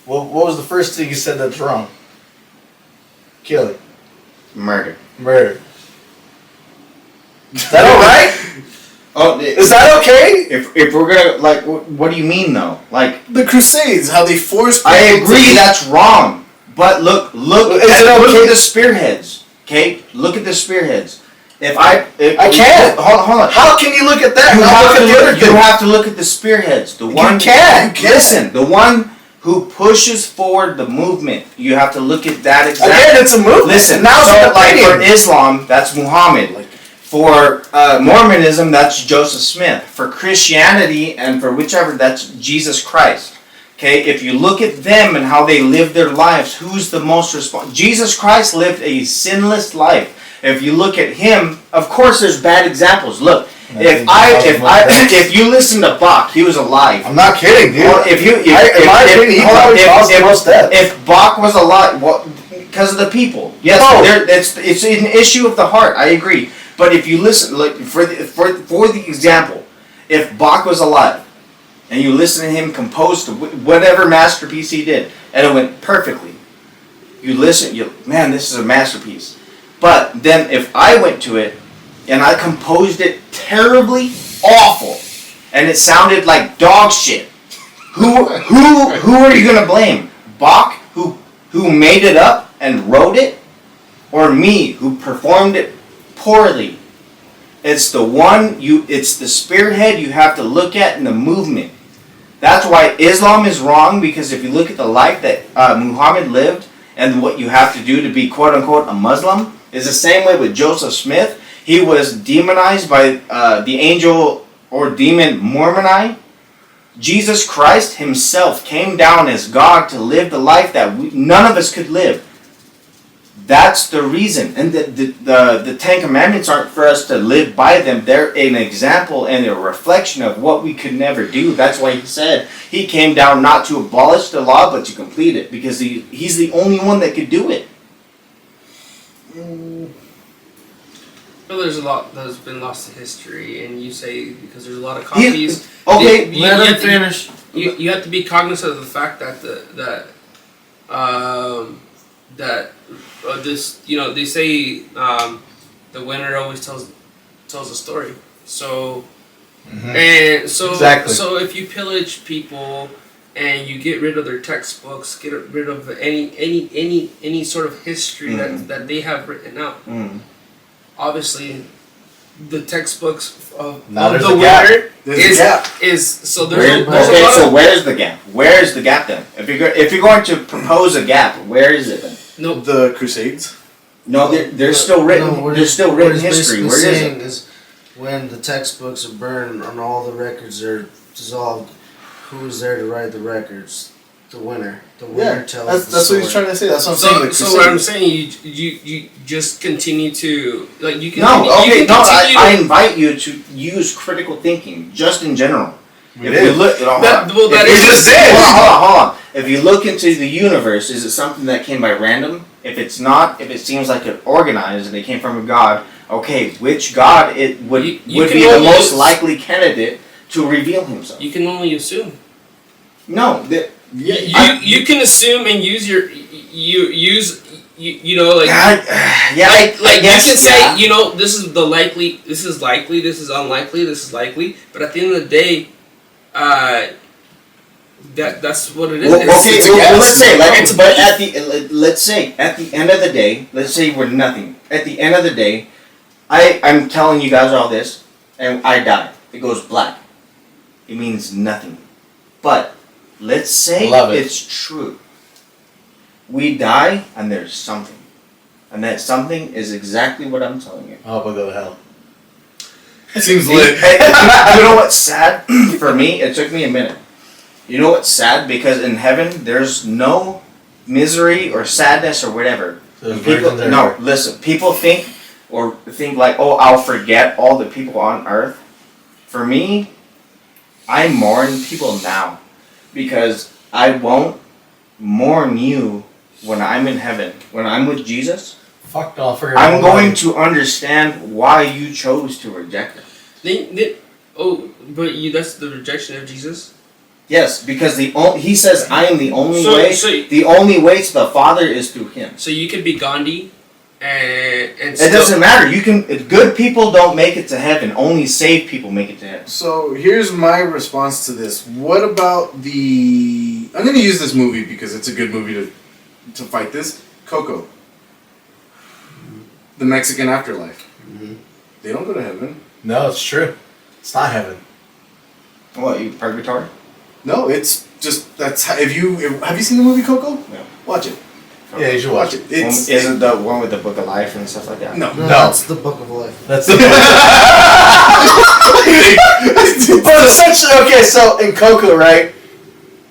What was the first thing you said that's wrong? Killing. Murder. Murder. Is that alright? Oh, Is that okay? if we're gonna like, what do you mean though? Like, the Crusades, how they forced. I people to agree be- that's wrong, but look Is it look okay? at the spearheads. Okay, look at the spearheads. If I can't. Hold on. How can you look at that? You and not have, look at the other you thing? have to look at the spearheads. The one can't. listen. The one who pushes forward the movement. You have to look at that exactly. Again, it's a movement. Listen. Now So, it's an like for opinion. Islam, that's Muhammad. For Mormonism, that's Joseph Smith. For Christianity and for whichever, that's Jesus Christ. Okay, if you look at them and how they live their lives, who's the most responsible? Jesus Christ lived a sinless life. If you look at him, of course, there's bad examples. Look, if you listen to Bach, he was alive. I'm not kidding, dude. Well, in my opinion, he probably caused the most death. If Bach was alive, well, because of the people. Yes, it's an issue of the heart. I agree. But if you listen, like for the example, if Bach was alive, and you listen to him compose to whatever masterpiece he did, and it went perfectly, you listen, man, this is a masterpiece. But then if I went to it and I composed it terribly awful, and it sounded like dog shit, who are you gonna blame? Bach, who made it up and wrote it, or me who performed it poorly? It's it's the spearhead you have to look at in the movement. That's why Islam is wrong, because if you look at the life that Muhammad lived and what you have to do to be quote unquote a Muslim, is the same way with Joseph Smith. He was demonized by the angel or demon Mormoni. Jesus Christ himself came down as God to live the life that none of us could live. That's the reason. And the Ten Commandments aren't for us to live by them. They're an example and a reflection of what we could never do. That's why he said he came down not to abolish the law, but to complete it. Because he's the only one that could do it. Well, there's a lot that's been lost to history, and you say because there's a lot of copies. Okay, Let him finish. You have to be cognizant of the fact that this, you know, they say the winner always tells a story. So and so Exactly. so if you pillage people and you get rid of their textbooks, get rid of any sort of history that they have written out. Obviously, the textbooks of There's the a gap. winner There's a gap. is so there's a lot So of where's the gap? Where is the gap then? If you're going to propose a gap, where is it then? no. The Crusades. No, there's still written. what There's he's- still written what he's history. basically Where is saying it? is when the textbooks are burned and all the records are dissolved, who is there to write the records? The winner. The winner tells That's the what story. he's trying to say. That's what I'm saying. The So what I'm Crusades. saying, you just continue to like you can No, okay, you can continue I to- invite you to use critical thinking, just in general. We If did. you look, hold That- on. well, that If is you just just it. hold on. If you look into the universe, is it something that came by random? If it's not, if it seems like it organized and it came from a god, okay, which god it would You would can be the only most use- likely candidate to reveal himself? you can only assume. No, You can assume and use you know like I you guess, can say yeah. you know this is likely, this is unlikely, this is likely, but at the end of the day, that's what it is. Well, okay, It's a well, guess. let's say at the end of the day, let's say we're nothing. At the end of the day, I'm telling you guys all this, and I die. It goes black. It means nothing. But let's say it's true. We die, and there's something. And that something is exactly what I'm telling you. I hope I go to hell. Seems lit. You know what's sad? For me, it took me a minute. You know what's sad? Because in heaven, there's no misery or sadness or whatever. Listen. People think like, oh, I'll forget all the people on earth. For me, I mourn people now. Because I won't mourn you when I'm in heaven. When I'm with Jesus, fuck off. I'm going to understand why you chose to reject him. That's the rejection of Jesus? Yes, because he says, I am the only way. The only way to the Father is through him. So you could be Gandhi and it doesn't matter. Good people don't make it to heaven. Only saved people make it to heaven. So here's my response to this. What about I'm going to use this movie because it's a good movie to fight this. Coco. The Mexican Afterlife. Mm-hmm. They don't go to heaven. No, it's true. It's not heaven. What, you purgatory? No, it's just have you seen the movie Coco? No. Watch it. Yeah, you should watch it. Isn't the one with the Book of Life and stuff like that? No. That's the Book of Life. That's the But essentially, okay, so in Coco, right?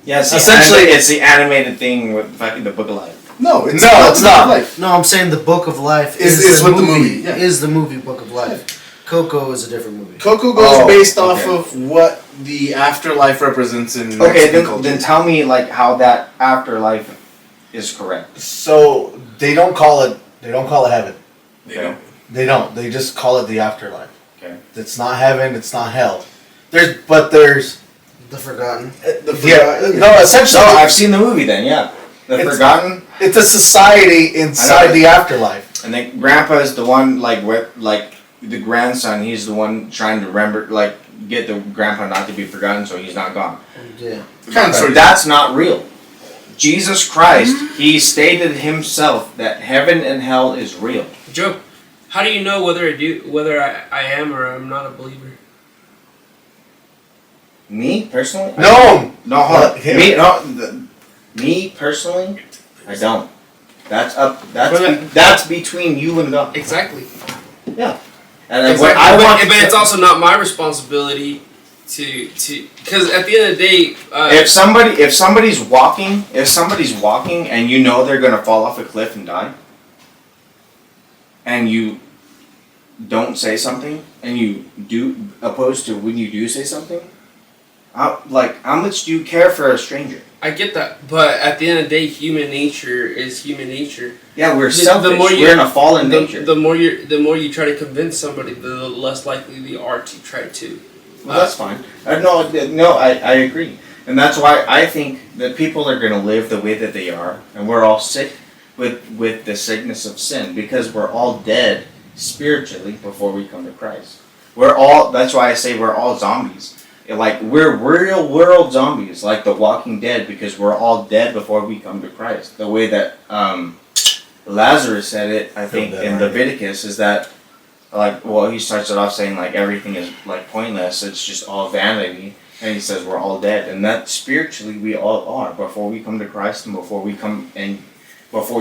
Yeah, essentially, it's the animated thing with fucking the Book of Life. No, it's not. Life. No, I'm saying the Book of Life is what the movie is the movie Book of Life. Coco is a different movie. Coco goes based off of what the afterlife represents in Mexican culture. Then tell me like how that afterlife is correct. So they don't call it heaven. They don't. They just call it the afterlife. Okay. It's not heaven, it's not hell. There's The Forgotten. Essentially I've seen the movie then, yeah. The Forgotten. It's a society inside the afterlife. And then Grandpa is the one like the grandson, he's the one trying to remember, like, get the grandpa not to be forgotten so he's not gone. Yeah. But that's not real. Jesus Christ, he stated himself that heaven and hell is real. Joe, how do you know whether I am or I'm not a believer? Me, personally? No! Hold on. Me, personally, I don't. That's between you and God. Exactly. Yeah. And exactly. But it's also not my responsibility to because at the end of the day, if somebody's walking and you know they're gonna fall off a cliff and die, and you don't say something, and you do, opposed to when you do say something, how much do you care for a stranger? I get that, but at the end of the day, human nature is human nature. Yeah, we're selfish. We're in a fallen nature. The more you try to convince somebody, the less likely they are to try to. Well, that's fine. I agree, and that's why I think that people are going to live the way that they are, and we're all sick with the sickness of sin because we're all dead spiritually before we come to Christ. That's why I say we're all zombies. Like, we're real world zombies, like the Walking Dead, because we're all dead before we come to Christ. The way that Lazarus said it, I think, in Leviticus, is that, he starts it off saying, everything is, pointless, it's just all vanity, and he says we're all dead. And that spiritually we all are, before we come to Christ and before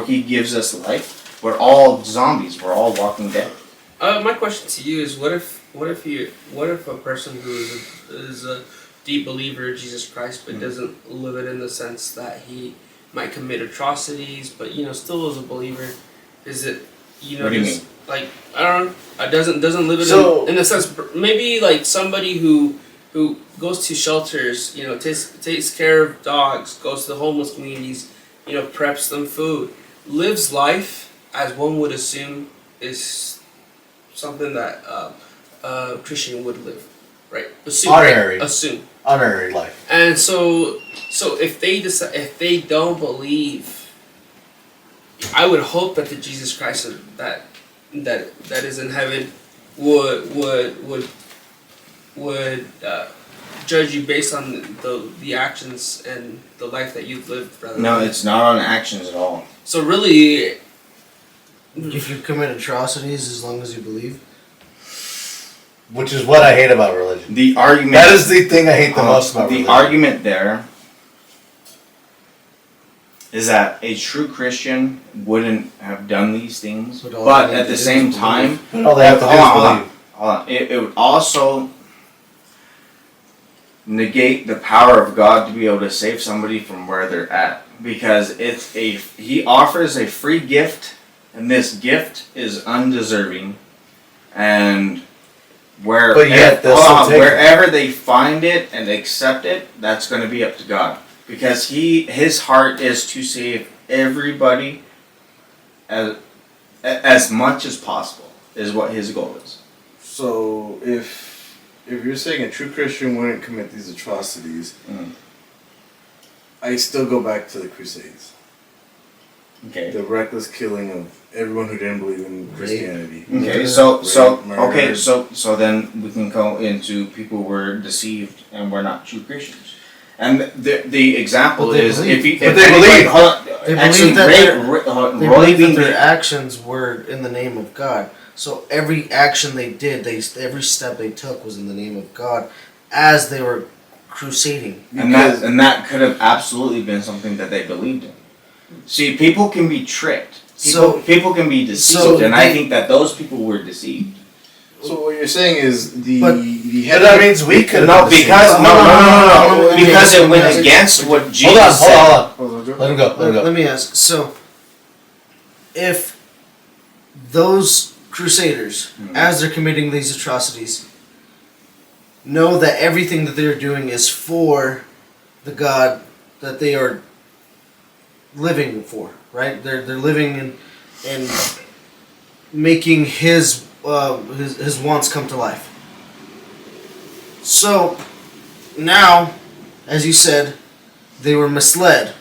he gives us life, we're all zombies, we're all walking dead. My question to you is, what if a person who is a deep believer of Jesus Christ but doesn't live it in the sense that he might commit atrocities, but still is a believer? Is it what do you mean? I don't know, doesn't live it in the sense, maybe somebody who goes to shelters, takes care of dogs, goes to the homeless communities, preps them food, lives life as one would assume is something that a Christian would live, right? Assume. Honorary life. And so if they don't believe, I would hope that the Jesus Christ that is in heaven would judge you based on the actions and the life that you've lived. Rather No, than- it's not on actions at all. So really, If you commit atrocities, as long as you believe. Which is what I hate about religion. The argument. That is the thing I hate the most about the religion. argument there is that a true Christian wouldn't have done these things, But all but they at need the to same do is time, All they have to do is believe. it would also negate the power of God to be able to save somebody from where they're at, because he offers a free gift, and this gift is undeserving, and But yet they'll still take it. wherever they find it and accept it, that's going to be up to God, because his heart is to save everybody as much as possible is what his goal is. So if you're saying a true Christian wouldn't commit these atrocities, I still go back to the Crusades. Okay. The reckless killing of everyone who didn't believe in Christianity. Okay, Rape, so then we can go into people who were deceived and were not true Christians. And the example But they is believe. if you But if they anybody- believe. hold on, They actually believe that They Roy believe that being their actions were in the name of God. So every action they did, every step they took was in the name of God, as they were crusading. and that could have absolutely been something that they believed in. See, people can be tricked. People can be deceived, and I think that those people were deceived. So what you're saying is But that means we could No, have because no, because it went Hold on. against what Jesus Hold on, said. hold on. Let him go. Let him go. Let me ask. So, if those crusaders, as they're committing these atrocities, know that everything that they're doing is for the God that they are living for, right? They're living and making his wants come to life. So now, as you said, they were misled.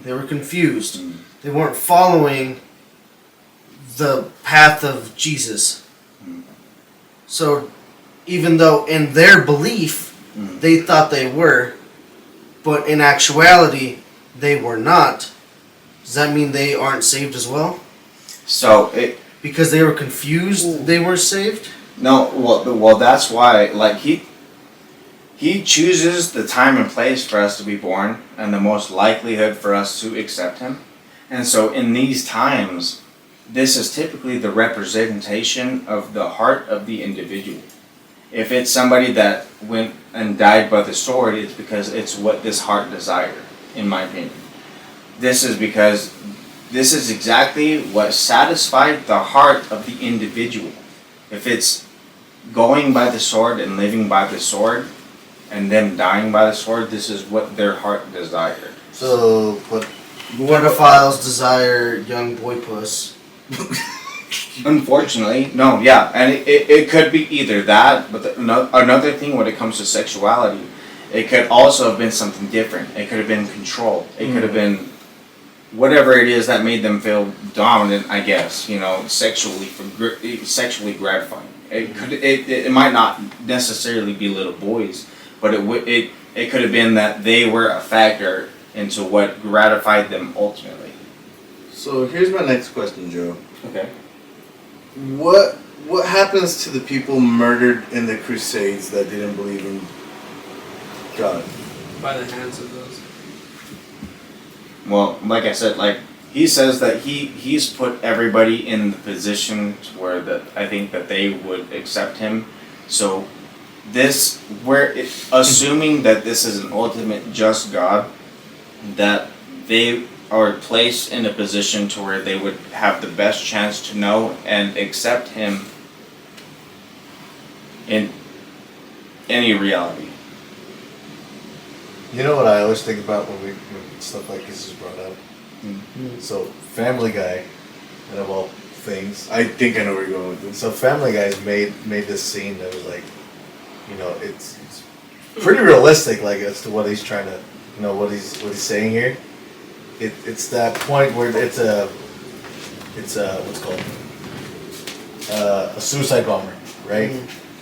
They were confused. They weren't following the path of Jesus. So even though in their belief they thought they were, but in actuality they were not, does that mean they aren't saved as well? So Because they were confused, they were saved? no, well, that's why, like, he chooses the time and place for us to be born, and the most likelihood for us to accept him. And so in these times, this is typically the representation of the heart of the individual. If it's somebody that went and died by the sword, it's because it's what this heart desired, in my opinion. This is because this is exactly what satisfied the heart of the individual. If it's going by the sword and living by the sword, and them dying by the sword, this is what their heart desired. So, but Pedophiles desire young boy puss. Unfortunately, no, yeah, and it could be either that, but another thing when it comes to sexuality, it could also have been something different. It could have been control. It could have been whatever it is that made them feel dominant, I guess, sexually gratifying. It might not necessarily be little boys, but it could have been that they were a factor into what gratified them ultimately. So here's my next question, Joe. Okay. What happens to the people murdered in the Crusades that didn't believe in God? by the hands of those. Well, like I said, like he says that he's put everybody in the position to where that I think that they would accept him. So assuming that this is an ultimate just God, that they are placed in a position to where they would have the best chance to know and accept him in any reality. you know what I always think about when stuff like this is brought up? So, Family Guy, out of all things. I think I know where you're going with this. So, Family Guy's made this scene that was like, it's pretty realistic, like, as to what he's trying to, what he's saying here. It's that point where it's a what's called a suicide bomber, right?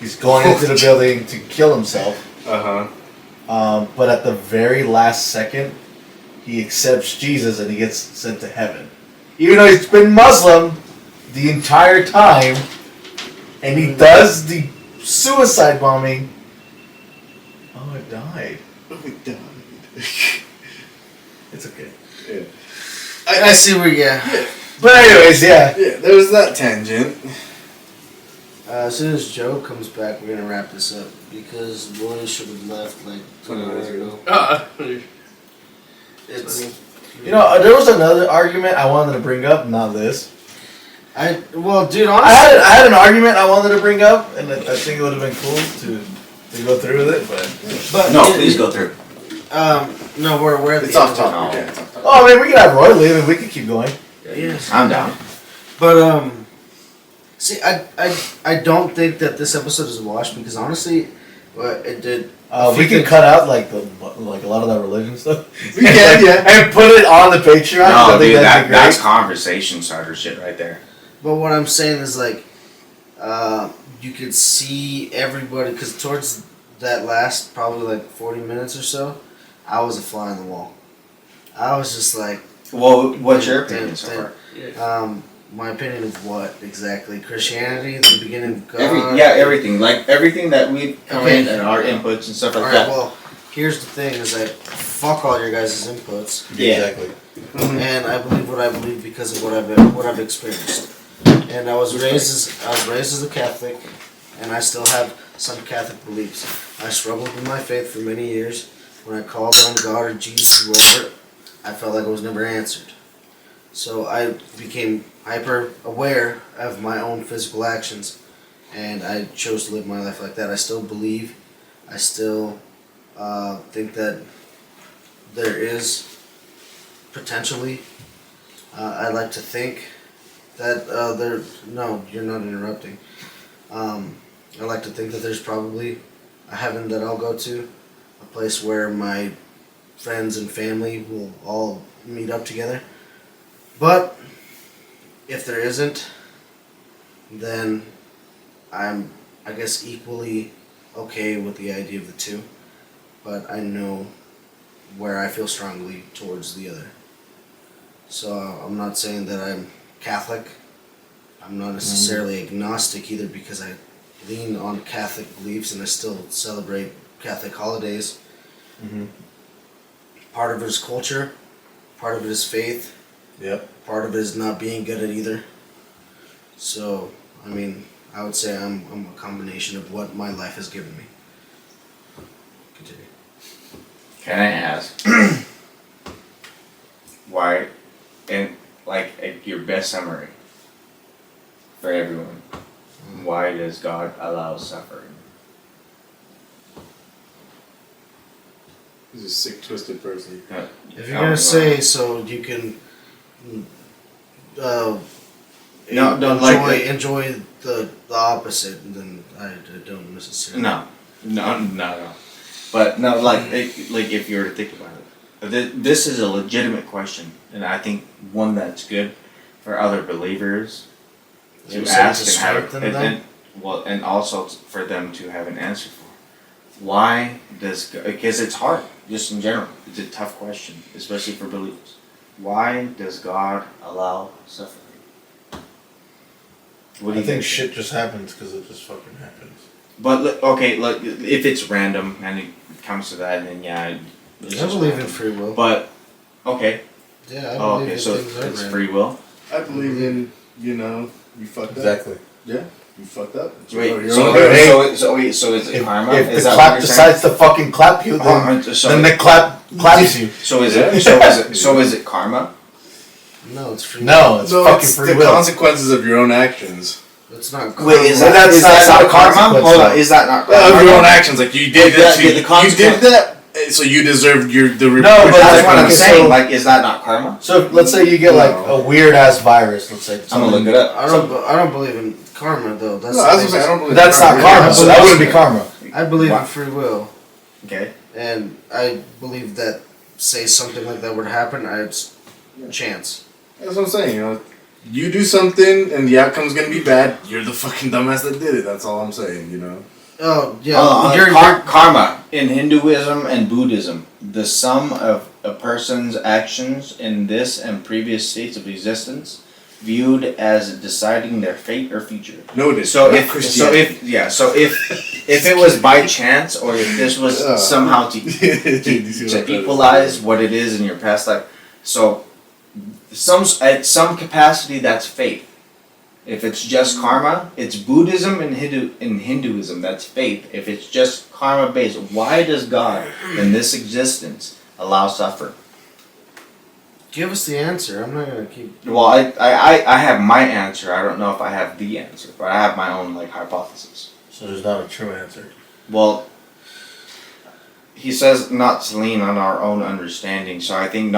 He's going into the building to kill himself, but at the very last second, he accepts Jesus and he gets sent to heaven. Even though he's been Muslim the entire time, and he does the suicide bombing. Oh, it died. Oh, we died. It's okay. Yeah. I see where you. But anyways, yeah. Yeah, there was that tangent. As soon as Joe comes back, we're gonna wrap this up because Roy should have left like 20 minutes ago. It's. You know, there was another argument I wanted to bring up, not this. Well, dude, honestly, I had an argument I wanted to bring up, and I think it would have been cool to go through with it, but No, please go through. No, we're at It's the off end. topic. Yeah, it's off topic. oh, I mean, we could have Roy leave and we could keep going. Yes. I'm down. But see, I don't think that this episode is a wash because honestly, it did. We can cut out like a lot of that religion stuff. We can, yeah. and put it on the Patreon. No, I think dude, that'd be that's great. conversation starter shit right there. But what I'm saying is like, you could see everybody because towards that last probably like 40 minutes or so, I was a fly on the wall. I was just like. Well, what's your opinion so far? My opinion of what exactly? Christianity, the beginning of God. Everything. Like everything that we come in and our inputs and stuff like Alright, that. well, here's the thing: is that fuck all your guys' inputs, Yeah. Exactly. and I believe what I believe because of what I've experienced. And I was raised as a Catholic, and I still have some Catholic beliefs. I struggled with my faith for many years. When I called on God or Jesus or whatever, I felt like I was never answered. So I became hyper aware of my own physical actions, and I chose to live my life like that. I still believe, I still think that there is potentially. I'd like to think that No, you're not interrupting. I like to think that there's probably a heaven that I'll go to, a place where my friends and family will all meet up together. But if there isn't, then I'm, I guess, equally okay with the idea of the two. But I know where I feel strongly towards the other. So I'm not saying that I'm Catholic. I'm not necessarily agnostic either because I lean on Catholic beliefs and I still celebrate Catholic holidays. Mm-hmm. Part of it is culture. Part of it is faith. Yep. Part of it is not being good at either. So, I mean, I would say I'm a combination of what my life has given me. Continue. Can I ask why, and like your best summary for everyone, why does God allow suffering? He's a sick, twisted person. If you're gonna say so, you can enjoy the opposite, then I don't necessarily. No. But no, like if you were to think about it, this is a legitimate question, and I think one that's good for other believers to Maybe ask to and have, strengthen them? and also for them to have an answer for. Why does, because it's hard, just in general, it's a tough question, especially for believers. Why does God allow suffering? What do I you think guys shit just happens because it just fucking happens. But look, if it's random and it comes to that, then yeah. I believe in free will. But okay. Yeah, I believe Okay, in so things are it's random. free will. I believe in, you fucked up. Exactly. Yeah, you fucked up. Wait, You're so on your so is it karma? If Is the that clap what you're decides to fucking clap you, then, then the clap claps you. so is it karma? No, it's free No, will. it's No, fucking it's free the will. consequences of your own actions. It's not. Wait, is Well, that not karma? consequence, Hold on, though. is that not Of your own karma? actions, like you did that. Yeah, the You consequence- did that, so you deserve the No, but That's what I'm Okay, saying. so- Like, is that not karma? So let's say you get like No. a weird ass virus. Let's say I'm gonna look it up. I don't believe in karma though. That's No, the I was thing. gonna say I don't believe. That's not in karma. So that wouldn't be karma. I believe Wow. in free will, Okay. and I believe that say something like that would happen, it's chance. That's what I'm saying. You do something and the outcome's gonna be bad. You're the fucking dumbass that did it. That's all I'm saying. Oh yeah. Karma in Hinduism and Buddhism, the sum of a person's actions in this and previous states of existence, viewed as deciding their fate or future. No, it is. So if it was by chance, or if this was somehow to equalize what it is in your past life, so at some capacity that's fate. If it's just karma, it's Buddhism and Hinduism, that's faith. If it's just karma based, why does God in this existence allow suffering? Give us the answer. I'm not gonna keep. Well, I have my answer. I don't know if I have the answer, but I have my own hypothesis. So there's not a true answer. Well, he says not to lean on our own understanding, so I think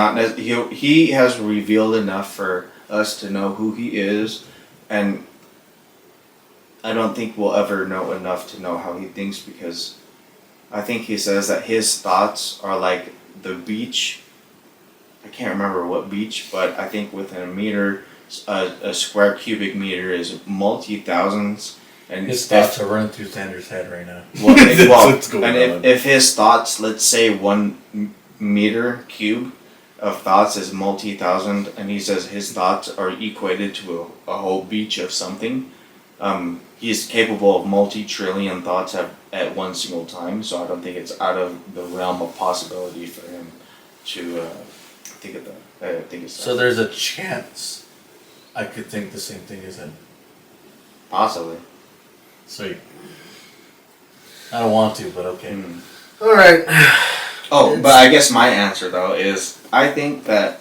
he has revealed enough for us to know who he is, and I don't think we'll ever know enough to know how he thinks, because I think he says that his thoughts are like the beach. I can't remember what beach, but I think within a meter, a square cubic meter is multi-thousands. And his thoughts are running through Xander's head right now. If his thoughts, let's say 1 meter cube of thoughts is multi-thousand, and he says his thoughts are equated to a whole beach of something, he's capable of multi-trillion thoughts at one single time, so I don't think it's out of the realm of possibility for him to think of that. I think it's so there's a chance I could think the same thing as him. Possibly. Sweet. I don't want to, but okay. All right. Oh, but I guess my answer though is I think that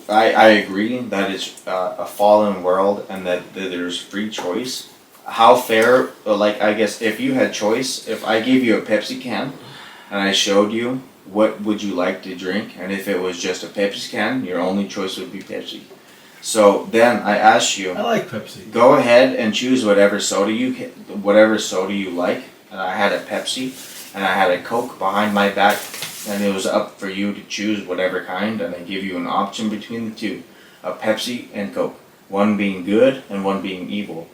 I agree that it's a fallen world and that there's free choice. How fair? I guess if you had choice, if I gave you a Pepsi can and I showed you what would you like to drink, and if it was just a Pepsi can, your only choice would be Pepsi. So then I asked you, I like Pepsi. Go ahead and choose whatever soda you like. And I had a Pepsi and I had a Coke behind my back, and it was up for you to choose whatever kind, and I give you an option between the two, a Pepsi and Coke, one being good and one being evil.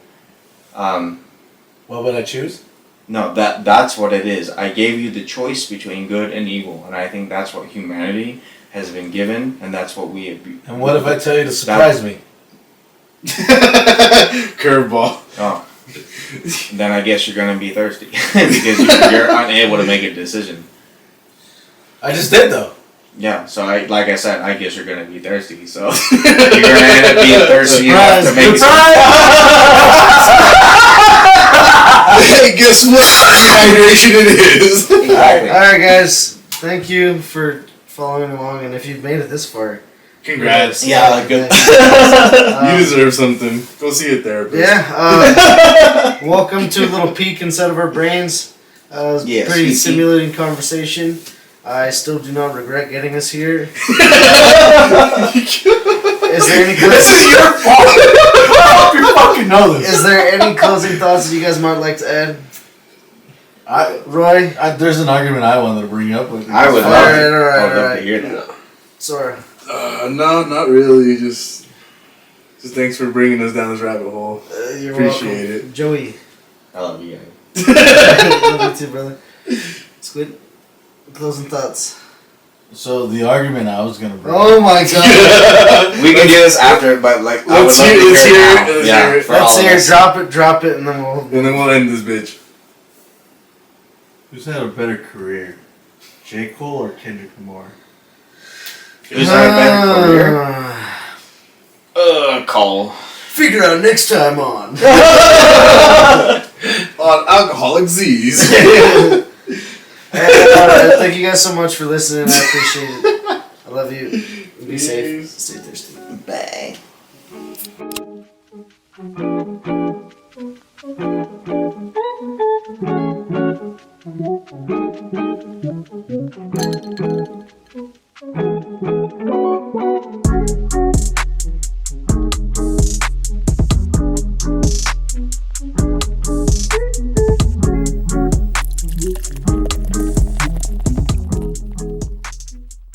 What would I choose? No, that's what it is. I gave you the choice between good and evil, and I think that's what humanity has been given, and that's what we have. And what if I tell you to surprise me? Curveball. Oh. Then I guess you're gonna be thirsty because you're unable to make a decision. I just did though. Yeah, so I guess you're gonna be thirsty. So you're gonna end up being thirsty enough to make Hey, guess what? Hydration it is. Exactly. All right, guys. Thank you for following along, and if you've made it this far, congrats. Yeah, good. You deserve something. Go see a therapist. Yeah. Welcome to a little peek inside of our brains. Yes, Pretty stimulating conversation. I still do not regret getting us here. Is there any? This is your fault. I hope you fucking know this. Is there any closing thoughts that you guys might like to add? Roy? There's an argument I wanted to bring up with you. I would love Alright. to hear that. Sora. No, not really. Just thanks for bringing us down this rabbit hole. You're Appreciate welcome. Joey. I love you guys. Love you too, brother. Squid. Closing thoughts. So the argument I was gonna bring. Oh my god. We can do this after, but let's hear it. Let's hear it. Drop it, and then we'll end this bitch. Who's had a better career, J. Cole or Kendrick Lamar? Who's had a better career? Cole. Figure out next time on. On Alcoholic Z's. Thank you guys so much for listening. I appreciate it. I love you. Be safe. Stay thirsty. Bye.